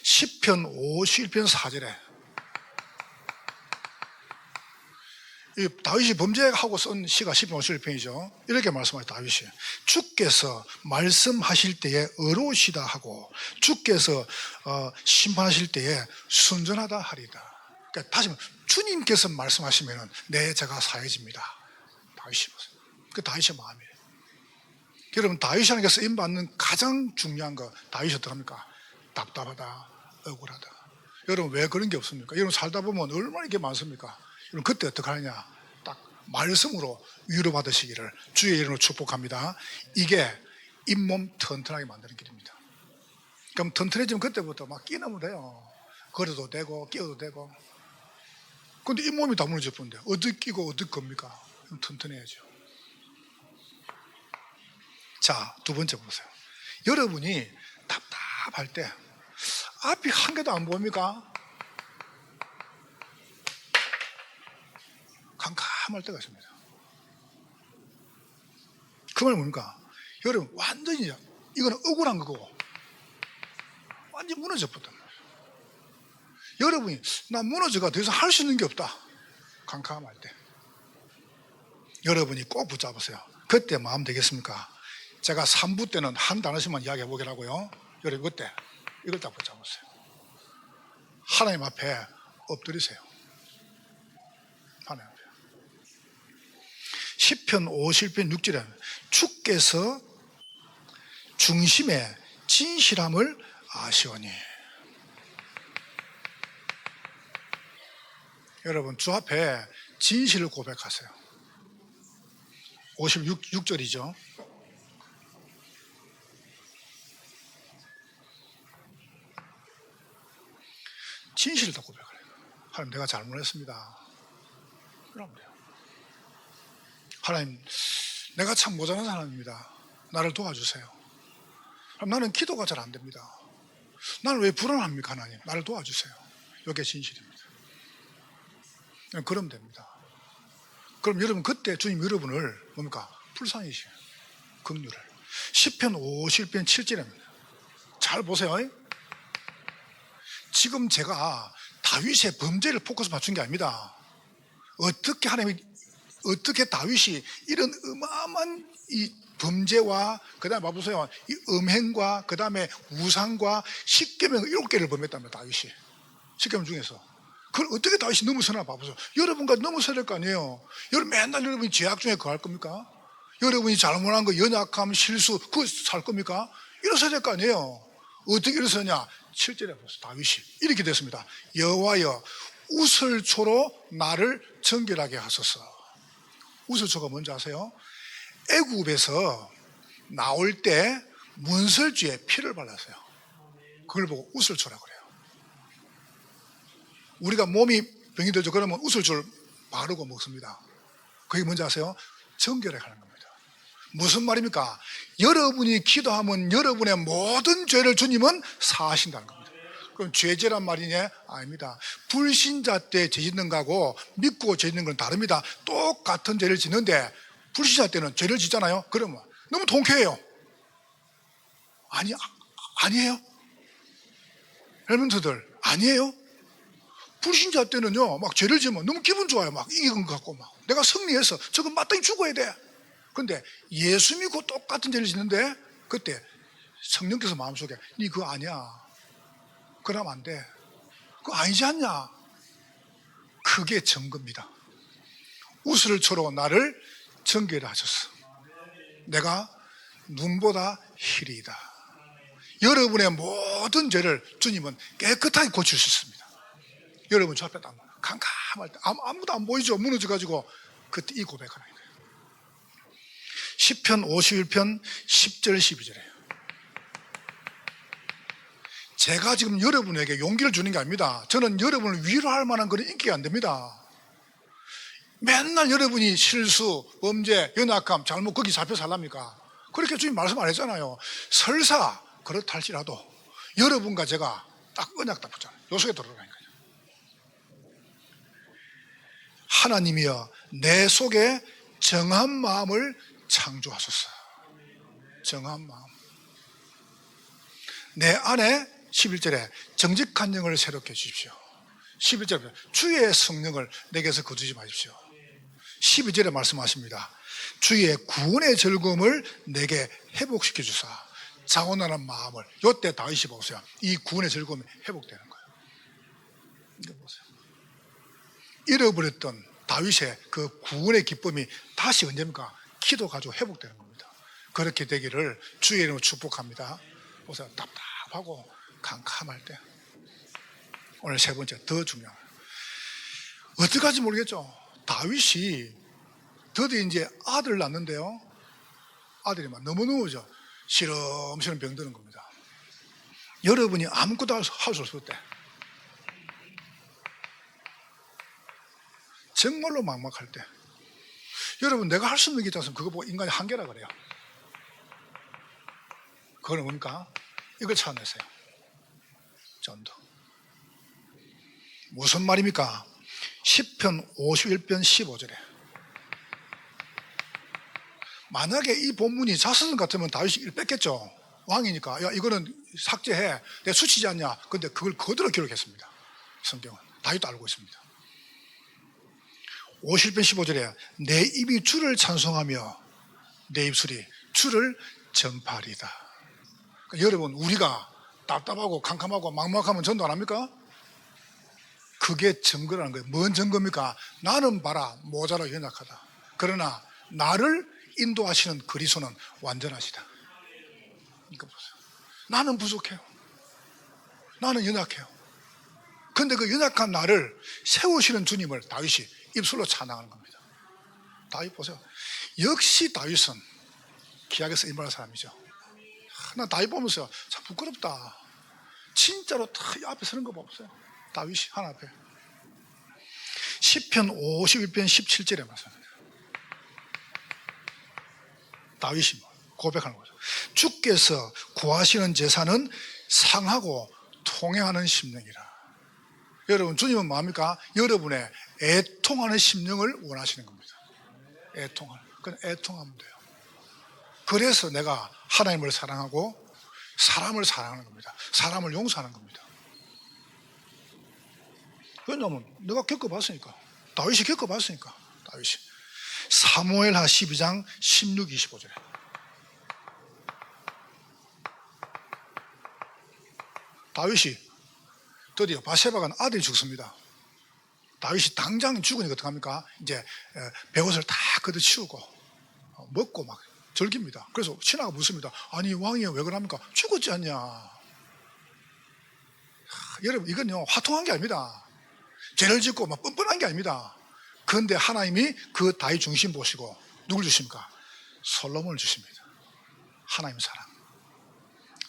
시편 51편 4절에 다윗이 범죄하고 쓴 시가 시편 51편이죠. 이렇게 말씀하죠. 다윗이 주께서 말씀하실 때에 의로우시다 하고 주께서 심판하실 때에 순전하다 하리다. 그러니까 다시 말하면 주님께서 말씀하시면 내 죄가 사해집니다. 다윗이 보세요. 그 다윗의 마음이에요. 여러분 다윗이라는 게 쓰임받는 가장 중요한 거 다윗이 어떡합니까? 답답하다, 억울하다. 여러분 왜 그런 게 없습니까? 여러분 살다 보면 얼마나 이게 많습니까? 여러분 그때 어떻게 하느냐? 딱 말씀으로 위로받으시기를 주의 이름으로 축복합니다. 이게 잇몸 튼튼하게 만드는 길입니다. 그럼 튼튼해지면 그때부터 막 끼놓으면 돼요. 걸어도 되고 끼어도 되고. 근데 잇몸이 다 무너질 뿐인데 어디 끼고 어디 겁니까? 튼튼해야죠. 자, 두 번째 보세요. 여러분이 답답할 때 앞이 한 개도 안 보입니까? 캄캄할 때가 있습니다. 그 말은 뭡니까? 여러분 완전히 이거는 억울한 거고 완전히 무너져 버렸단 말이에요. 여러분이 나 무너져가 더 이상 할 수 있는 게 없다, 캄캄할 때 여러분이 꼭 붙잡으세요. 그때 마음 되겠습니까? 제가 3부 때는 한 단어씩만 이야기해 보기라고요. 여러분 그때 이걸 딱 붙잡으세요. 하나님 앞에 엎드리세요. 하나님 앞에. 시편 51편 6절에 주께서 중심의 진실함을 아시오니. 여러분 주 앞에 진실을 고백하세요. 56절이죠. 진실을 다 고백을 해요. 하나님 내가 잘못했습니다. 그러면 돼요. 하나님 내가 참 모자란 사람입니다. 나를 도와주세요. 나는 기도가 잘 안 됩니다. 나는 왜 불안합니까? 하나님 나를 도와주세요. 이게 진실입니다. 그러면 됩니다. 그럼 여러분 그때 주님 여러분을 뭡니까? 불쌍히시요 긍휼을. 시편 51편 7절입니다. 잘 보세요. 지금 제가 다윗의 범죄를 포커스 맞춘 게 아닙니다. 어떻게 하나님이, 어떻게 다윗이 이런 어마어마한 이 범죄와 그 다음에 봐보세요, 이 음행과 그 다음에 우상과 10계명 7개를 범했답니다. 다윗이 10계명 중에서. 그걸 어떻게 다윗이 넘어서나 봐보세요. 여러분과 넘어서야 될 거 아니에요. 여러분 맨날 여러분이 죄악 중에 거할 겁니까? 여러분이 잘못한 거, 연약함, 실수 그거 살 겁니까? 일어서야 될 거 아니에요. 어떻게 일어서냐? 7절에 보세요. 다윗이 이렇게 됐습니다. 여호와여 우슬초로 나를 정결하게 하소서. 우슬초가 뭔지 아세요? 애굽에서 나올 때 문설주에 피를 발랐어요. 그걸 보고 우슬초라고 그래요. 우리가 몸이 병이 들죠. 그러면 우슬초를 바르고 먹습니다. 그게 뭔지 아세요? 정결하게 하는 겁니다. 무슨 말입니까? 여러분이 기도하면 여러분의 모든 죄를 주님은 사하신다는 겁니다. 그럼 죄제란 말이냐? 아닙니다. 불신자 때 죄 짓는 거하고 믿고 죄 짓는 건 다릅니다. 똑같은 죄를 짓는데 불신자 때는 죄를 짓잖아요. 그러면 너무 통쾌해요. 아니에요? 헬멘트들 아니에요? 불신자 때는요, 막 죄를 지으면 너무 기분 좋아요. 막 이긴 것 같고, 막 내가 승리해서 저건 마땅히 죽어야 돼. 그런데 예수 믿고 똑같은 죄를 짓는데 그때 성령께서 마음속에 니 그거 아니야, 그러면 안 돼, 그거 아니지 않냐? 그게 증거입니다. 우슬초로 나를 정결하게 하소서. 내가 눈보다 희리이다. 여러분의 모든 죄를 주님은 깨끗하게 고칠 수 있습니다. 여러분 저 앞에 딱 캄캄할 때 아무도 안 보이죠. 무너져가지고 그때 이 고백하는 거예요. 시편 51편 10절 12절에 제가 지금 여러분에게 용기를 주는 게 아닙니다. 저는 여러분을 위로할 만한 그런 인기가 안 됩니다. 맨날 여러분이 실수, 범죄, 연약함, 잘못 거기 잡혀 살랍니까? 그렇게 주님 말씀 안 했잖아요. 설사 그렇다 할지라도 여러분과 제가 딱 언약 딱 붙잖아요. 요 속에 들어가니까요. 하나님이여 내 속에 정한 마음을 창조하소서. 정한 마음. 내 안에 11절에 정직한 영을 새롭게 해주십시오. 11절에 주의 성령을 내게서 거두지 마십시오. 12절에 말씀하십니다. 주의 구원의 즐거움을 내게 회복시켜 주사 자원하는 마음을. 이때 다윗이 보세요. 이 구원의 즐거움이 회복되는 거예요. 이거 보세요. 잃어버렸던 다윗의 그 구원의 기쁨이 다시 언제입니까? 기도 가지고 회복되는 겁니다. 그렇게 되기를 주의 이름으로 축복합니다. 보세요. 답답하고 캄캄할 때. 오늘 세 번째 더 중요한, 어떻게 할지 모르겠죠. 다윗이 드디어 이제 아들을 낳는데요, 아들이 막 너무너무죠. 시름시름 병드는 겁니다. 여러분이 아무것도 할 수 없을 때, 정말로 막막할 때, 여러분 내가 할 수 있는 게 있지 않습니까? 그거 보고 인간의 한계라 그래요. 그거는 뭡니까? 이걸 찾아내세요. 전도. 무슨 말입니까? 시편 51편 15절에 만약에 이 본문이 자서전 같으면 다윗이 일 뺐겠죠. 왕이니까 야 이거는 삭제해, 내가 수치지 않냐. 근데 그걸 그대로 기록했습니다. 성경은. 다윗도 알고 있습니다. 50편 15절에 내 입이 주를 찬송하며 내 입술이 주를 전파하리이다. 그러니까 여러분, 우리가 답답하고 캄캄하고 막막하면 전도 안 합니까? 그게 증거라는 거예요. 뭔 증거입니까? 나는 봐라 모자라 연약하다. 그러나 나를 인도하시는 그리스도는 완전하시다. 이거 보세요. 나는 부족해요. 나는 연약해요. 그런데 그 연약한 나를 세우시는 주님을 다윗이 입술로 찬양하는 겁니다. 다윗 보세요. 역시 다윗은 기하게 쓰임받은 사람이죠. 나 다윗 보면서 참 부끄럽다. 진짜로 다 앞에 서는 거 보세요. 다윗이 하나 앞에. 시편 51편 17절에 말씀합니다. 다윗이 고백하는 거죠. 주께서 구하시는 제사는 상하고 통행하는 심령이라. 여러분, 주님은 뭐합니까? 여러분의 애통하는 심령을 원하시는 겁니다. 애통하는. 그건 애통하면 돼요. 그래서 내가 하나님을 사랑하고 사람을 사랑하는 겁니다. 사람을 용서하는 겁니다. 왜냐하면 내가 겪어봤으니까. 다윗이 겪어봤으니까. 다윗이. 사무엘하 12장 16, 25절에 다윗이 드디어 바세바가 아들이 죽습니다. 다윗이 당장 죽으니까 어떡합니까? 이제 배옷을 다 걷어치우고 먹고 막 즐깁니다. 그래서 신하가 묻습니다. 아니 왕이요 왜 그럽니까? 죽었지 않냐? 여러분, 이건요 화통한 게 아닙니다. 죄를 짓고 막 뻔뻔한 게 아닙니다. 그런데 하나님이 그 다윗 중심 보시고 누굴 주십니까? 솔로몬을 주십니다. 하나님 사랑.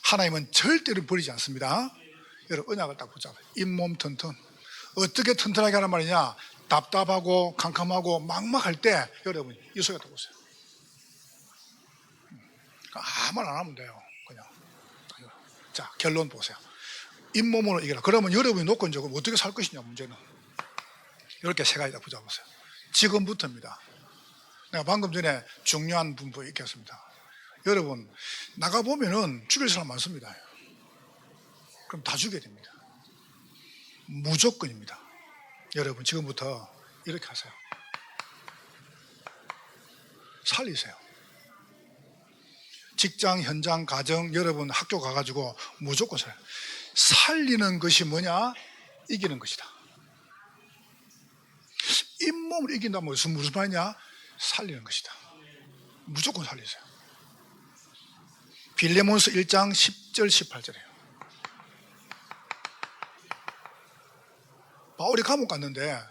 하나님은 절대로 버리지 않습니다. 여러분, 언약을 딱 붙잡아요. 잇몸 튼튼. 어떻게 튼튼하게 하란 말이냐? 답답하고 캄캄하고 막막할 때 여러분 이 소리 갖다 보세요. 아무 말 안 하면 돼요. 그냥. 자, 결론 보세요. 잇몸으로 이겨라. 그러면 여러분이 놓고 적으면 어떻게 살 것이냐 문제는. 이렇게 세 가지 다 붙잡으세요. 지금부터입니다. 내가 방금 전에 중요한 분부 읽겠습니다. 여러분, 나가보면은 죽일 사람 많습니다. 그럼 다 죽여야 됩니다. 무조건입니다. 여러분, 지금부터 이렇게 하세요. 살리세요. 직장, 현장, 가정, 여러분 학교 가가지고 무조건 살리는 것이 뭐냐? 이기는 것이다. 잇몸을 이긴다면 무슨 말이냐? 살리는 것이다. 무조건 살리세요. 빌레몬서 1장 10절 18절이에요. 바울이 감옥 갔는데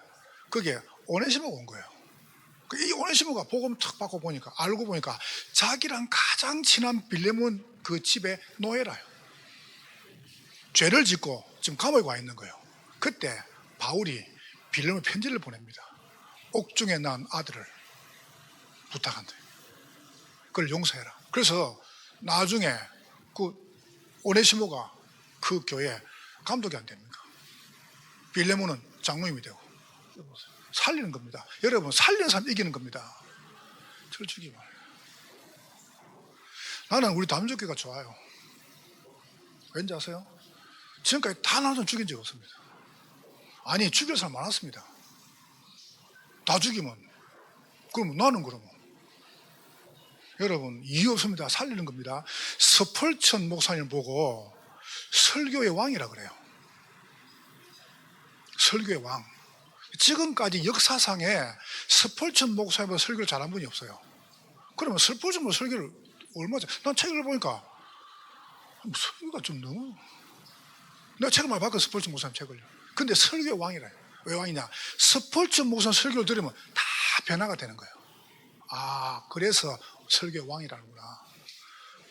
거기에 오네시모가 온 거예요. 이 오네시모가 복음 탁 받고 보니까 알고 보니까 자기랑 가장 친한 빌레몬 그 집의 노예라요. 죄를 짓고 지금 감옥에 와 있는 거예요. 그때 바울이 빌레몬에 편지를 보냅니다. 옥중에 난 아들을 부탁한대. 그걸 용서해라. 그래서 나중에 그 오네시모가 그 교회 감독이 안 됩니까? 빌레몬은 장로님이 되고. 살리는 겁니다. 여러분, 살리는 사람 이기는 겁니다. 철쭉이 말이에요. 나는 우리 담임교회가 좋아요. 왠지 아세요? 지금까지 단 한 사람 죽인 적이 없습니다. 아니, 죽일 사람 많았습니다. 다 죽이면 그러면 나는 그러면 여러분, 이유 없습니다. 살리는 겁니다. 서펄천 목사님 보고 설교의 왕이라 그래요. 설교의 왕. 지금까지 역사상에 서펄천 목사님보다 설교를 잘한 분이 없어요. 그러면 서펄천 목사 설교를 얼마 전, 난 책을 보니까 설교가 좀 너무, 내가 책을 많이 봤거든, 서펄천 목사님 책을요. 근데 설교의 왕이래요. 왜 왕이냐? 서펄천 목사님 설교를 들으면 다 변화가 되는 거예요. 아, 그래서 설교의 왕이라는구나.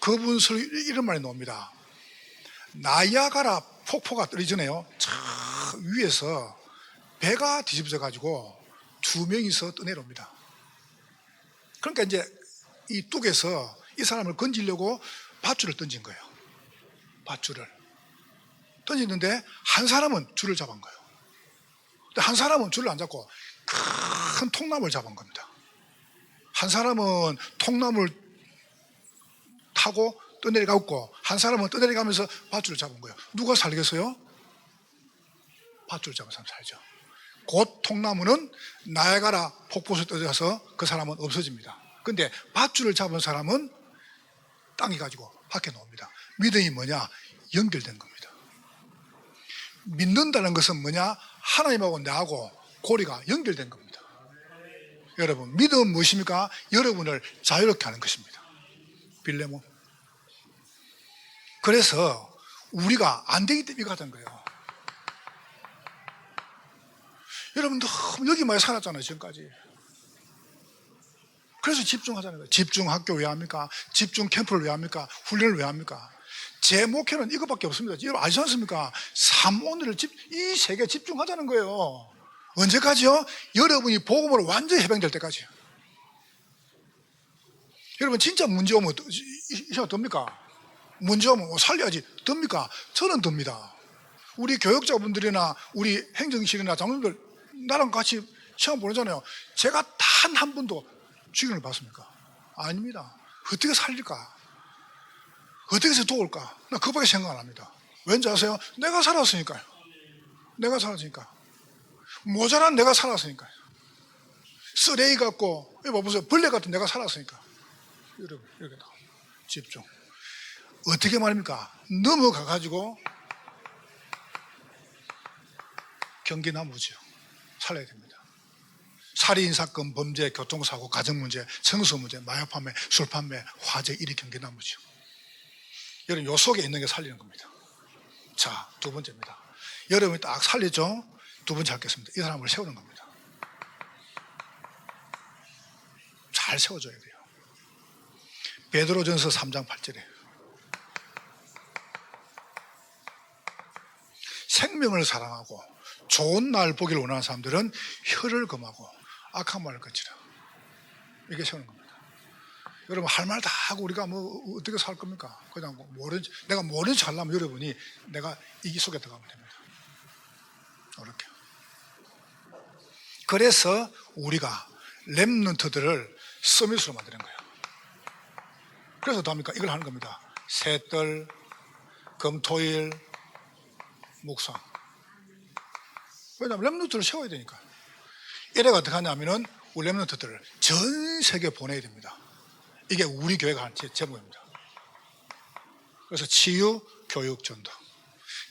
그분 설교, 이런 말이 나옵니다. 나이아가라 폭포가 떨어지네요. 저 위에서 배가 뒤집어져 가지고 두 명이서 떠내려옵니다. 그러니까 이제 이 뚝에서 이 사람을 건지려고 밧줄을 던진 거예요. 밧줄을 던지는데 한 사람은 줄을 잡은 거예요. 근데 한 사람은 줄을 안 잡고 큰 통나무를 잡은 겁니다. 한 사람은 통나무를 타고 떠내려가고 한 사람은 떠내려가면서 밧줄을 잡은 거예요. 누가 살겠어요? 밧줄 잡은 사람 살죠. 곧 통나무는 나야가라 폭포수 떨어져서 그 사람은 없어집니다. 근데 밧줄을 잡은 사람은 땅에 가지고 밖에 나옵니다. 믿음이 뭐냐? 연결된 겁니다. 믿는다는 것은 뭐냐? 하나님하고 나하고 고리가 연결된 겁니다. 여러분, 믿음은 무엇입니까? 여러분을 자유롭게 하는 것입니다. 빌레몬. 그래서 우리가 안 되기 때문에 이거 하던 거예요. 여러분 너무 여기만 살았잖아요, 지금까지. 그래서 집중하자는 거예요. 집중 학교 왜 합니까? 집중 캠프를 왜 합니까? 훈련을 왜 합니까? 제 목표는 이것밖에 없습니다. 여러분 아시지 않습니까? 오늘을 이 세계에 집중하자는 거예요. 언제까지요? 여러분이 복음으로 완전히 해방될 때까지요. 여러분 진짜 문제 오면 이거 듭니까? 문제 오면 살려야지 듭니까? 저는 듭니다. 우리 교육자분들이나 우리 행정실이나 장로님들 나랑 같이 시험 보내잖아요. 제가 단 한 번도 주기를 받습니까? 아닙니다. 어떻게 살릴까? 어떻게 해서 도울까? 나 그거밖에 생각 안 합니다. 왠지 아세요? 내가 살았으니까요. 내가 살았으니까. 모자란 내가 살았으니까요. 쓰레기 같고, 이거 보세요. 벌레 같은 내가 살았으니까. 여러분, 이렇게 집중. 어떻게 말입니까? 넘어가가지고 경기나무지요. 살아야 됩니다. 살인사건, 범죄, 교통사고, 가정문제, 성소문제, 마약판매, 술판매, 화재, 이리 경기나무지요. 여러분, 요 속에 있는 게 살리는 겁니다. 자, 두 번째입니다. 여러분이 딱 살렸죠? 두 번째 하겠습니다. 이 사람을 세우는 겁니다. 잘 세워줘야 돼요. 베드로전서 3장 8절에 생명을 사랑하고 좋은 날 보기를 원하는 사람들은 혀를 금하고 악한 말을 끊지라. 이게 세우는 겁니다. 여러분 할 말 다 하고 우리가 뭐 어떻게 살 겁니까? 그냥 뭐 내가 모른 척 하려면 여러분이 내가 이 속에 들어가면 됩니다. 이렇게. 그래서 우리가 렘넌트들을 서밋으로 만드는 거예요. 그래서 어떡합니까? 이걸 하는 겁니다. 새떨, 금토일, 묵상. 왜냐하면 렘넌트를 세워야 되니까. 이래가 어떻게 하냐면은 우리 렘넌트들을 전 세계에 보내야 됩니다. 이게 우리 교회가 한 제목입니다. 그래서 치유, 교육, 전도.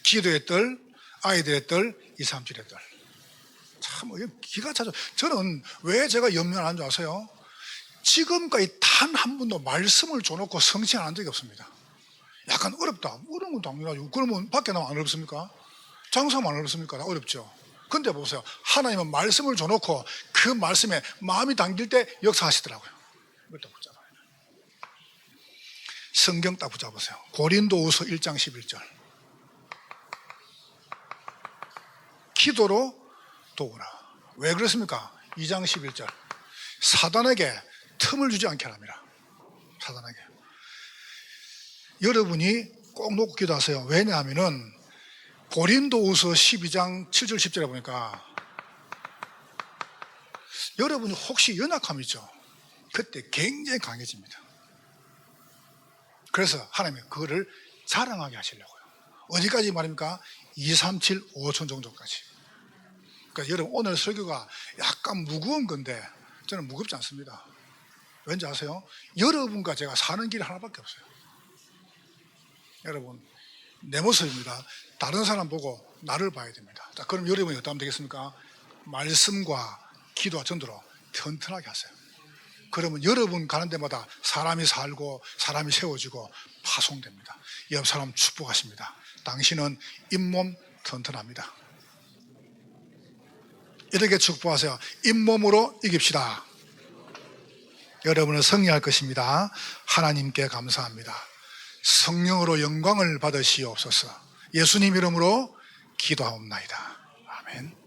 기도의 뜰, 아이들의 뜰, 2, 3주의 뜰. 참 기가 차죠. 저는 왜 제가 염려하는 줄 아세요? 지금까지 단 한 번도 말씀을 줘놓고 성취 안 한 적이 없습니다. 약간 어렵다. 어려운 건 당연하죠. 그러면 밖에 나면 안 어렵습니까? 장사하면 안 어렵습니까? 다 어렵죠. 근데 보세요. 하나님은 말씀을 줘놓고 그 말씀에 마음이 당길 때 역사하시더라고요. 이걸 딱 붙잡아요. 성경 딱 붙잡으세요. 고린도후서 1장 11절. 기도로 도우라. 왜 그렇습니까? 2장 11절. 사단에게 틈을 주지 않게 합니다. 사단에게. 여러분이 꼭 놓고 기도하세요. 왜냐하면은 고린도후서 12장 7절 10절에 보니까 여러분이 혹시 연약함이 있죠? 그때 굉장히 강해집니다. 그래서 하나님이 그거를 자랑하게 하시려고요. 어디까지 말입니까? 2, 3, 7, 5천 정도까지. 그러니까 여러분 오늘 설교가 약간 무거운 건데 저는 무겁지 않습니다. 왠지 아세요? 여러분과 제가 사는 길이 하나밖에 없어요. 여러분 내 모습입니다. 다른 사람 보고 나를 봐야 됩니다. 자, 그럼 여러분이 어떻게 하면 되겠습니까? 말씀과 기도와 전도로 튼튼하게 하세요. 그러면 여러분 가는 데마다 사람이 살고 사람이 세워지고 파송됩니다. 옆 사람 축복하십니다. 당신은 잇몸 튼튼합니다. 이렇게 축복하세요. 잇몸으로 이깁시다. 여러분은 승리할 것입니다. 하나님께 감사합니다. 성령으로 영광을 받으시옵소서. 예수님 이름으로 기도하옵나이다. 아멘.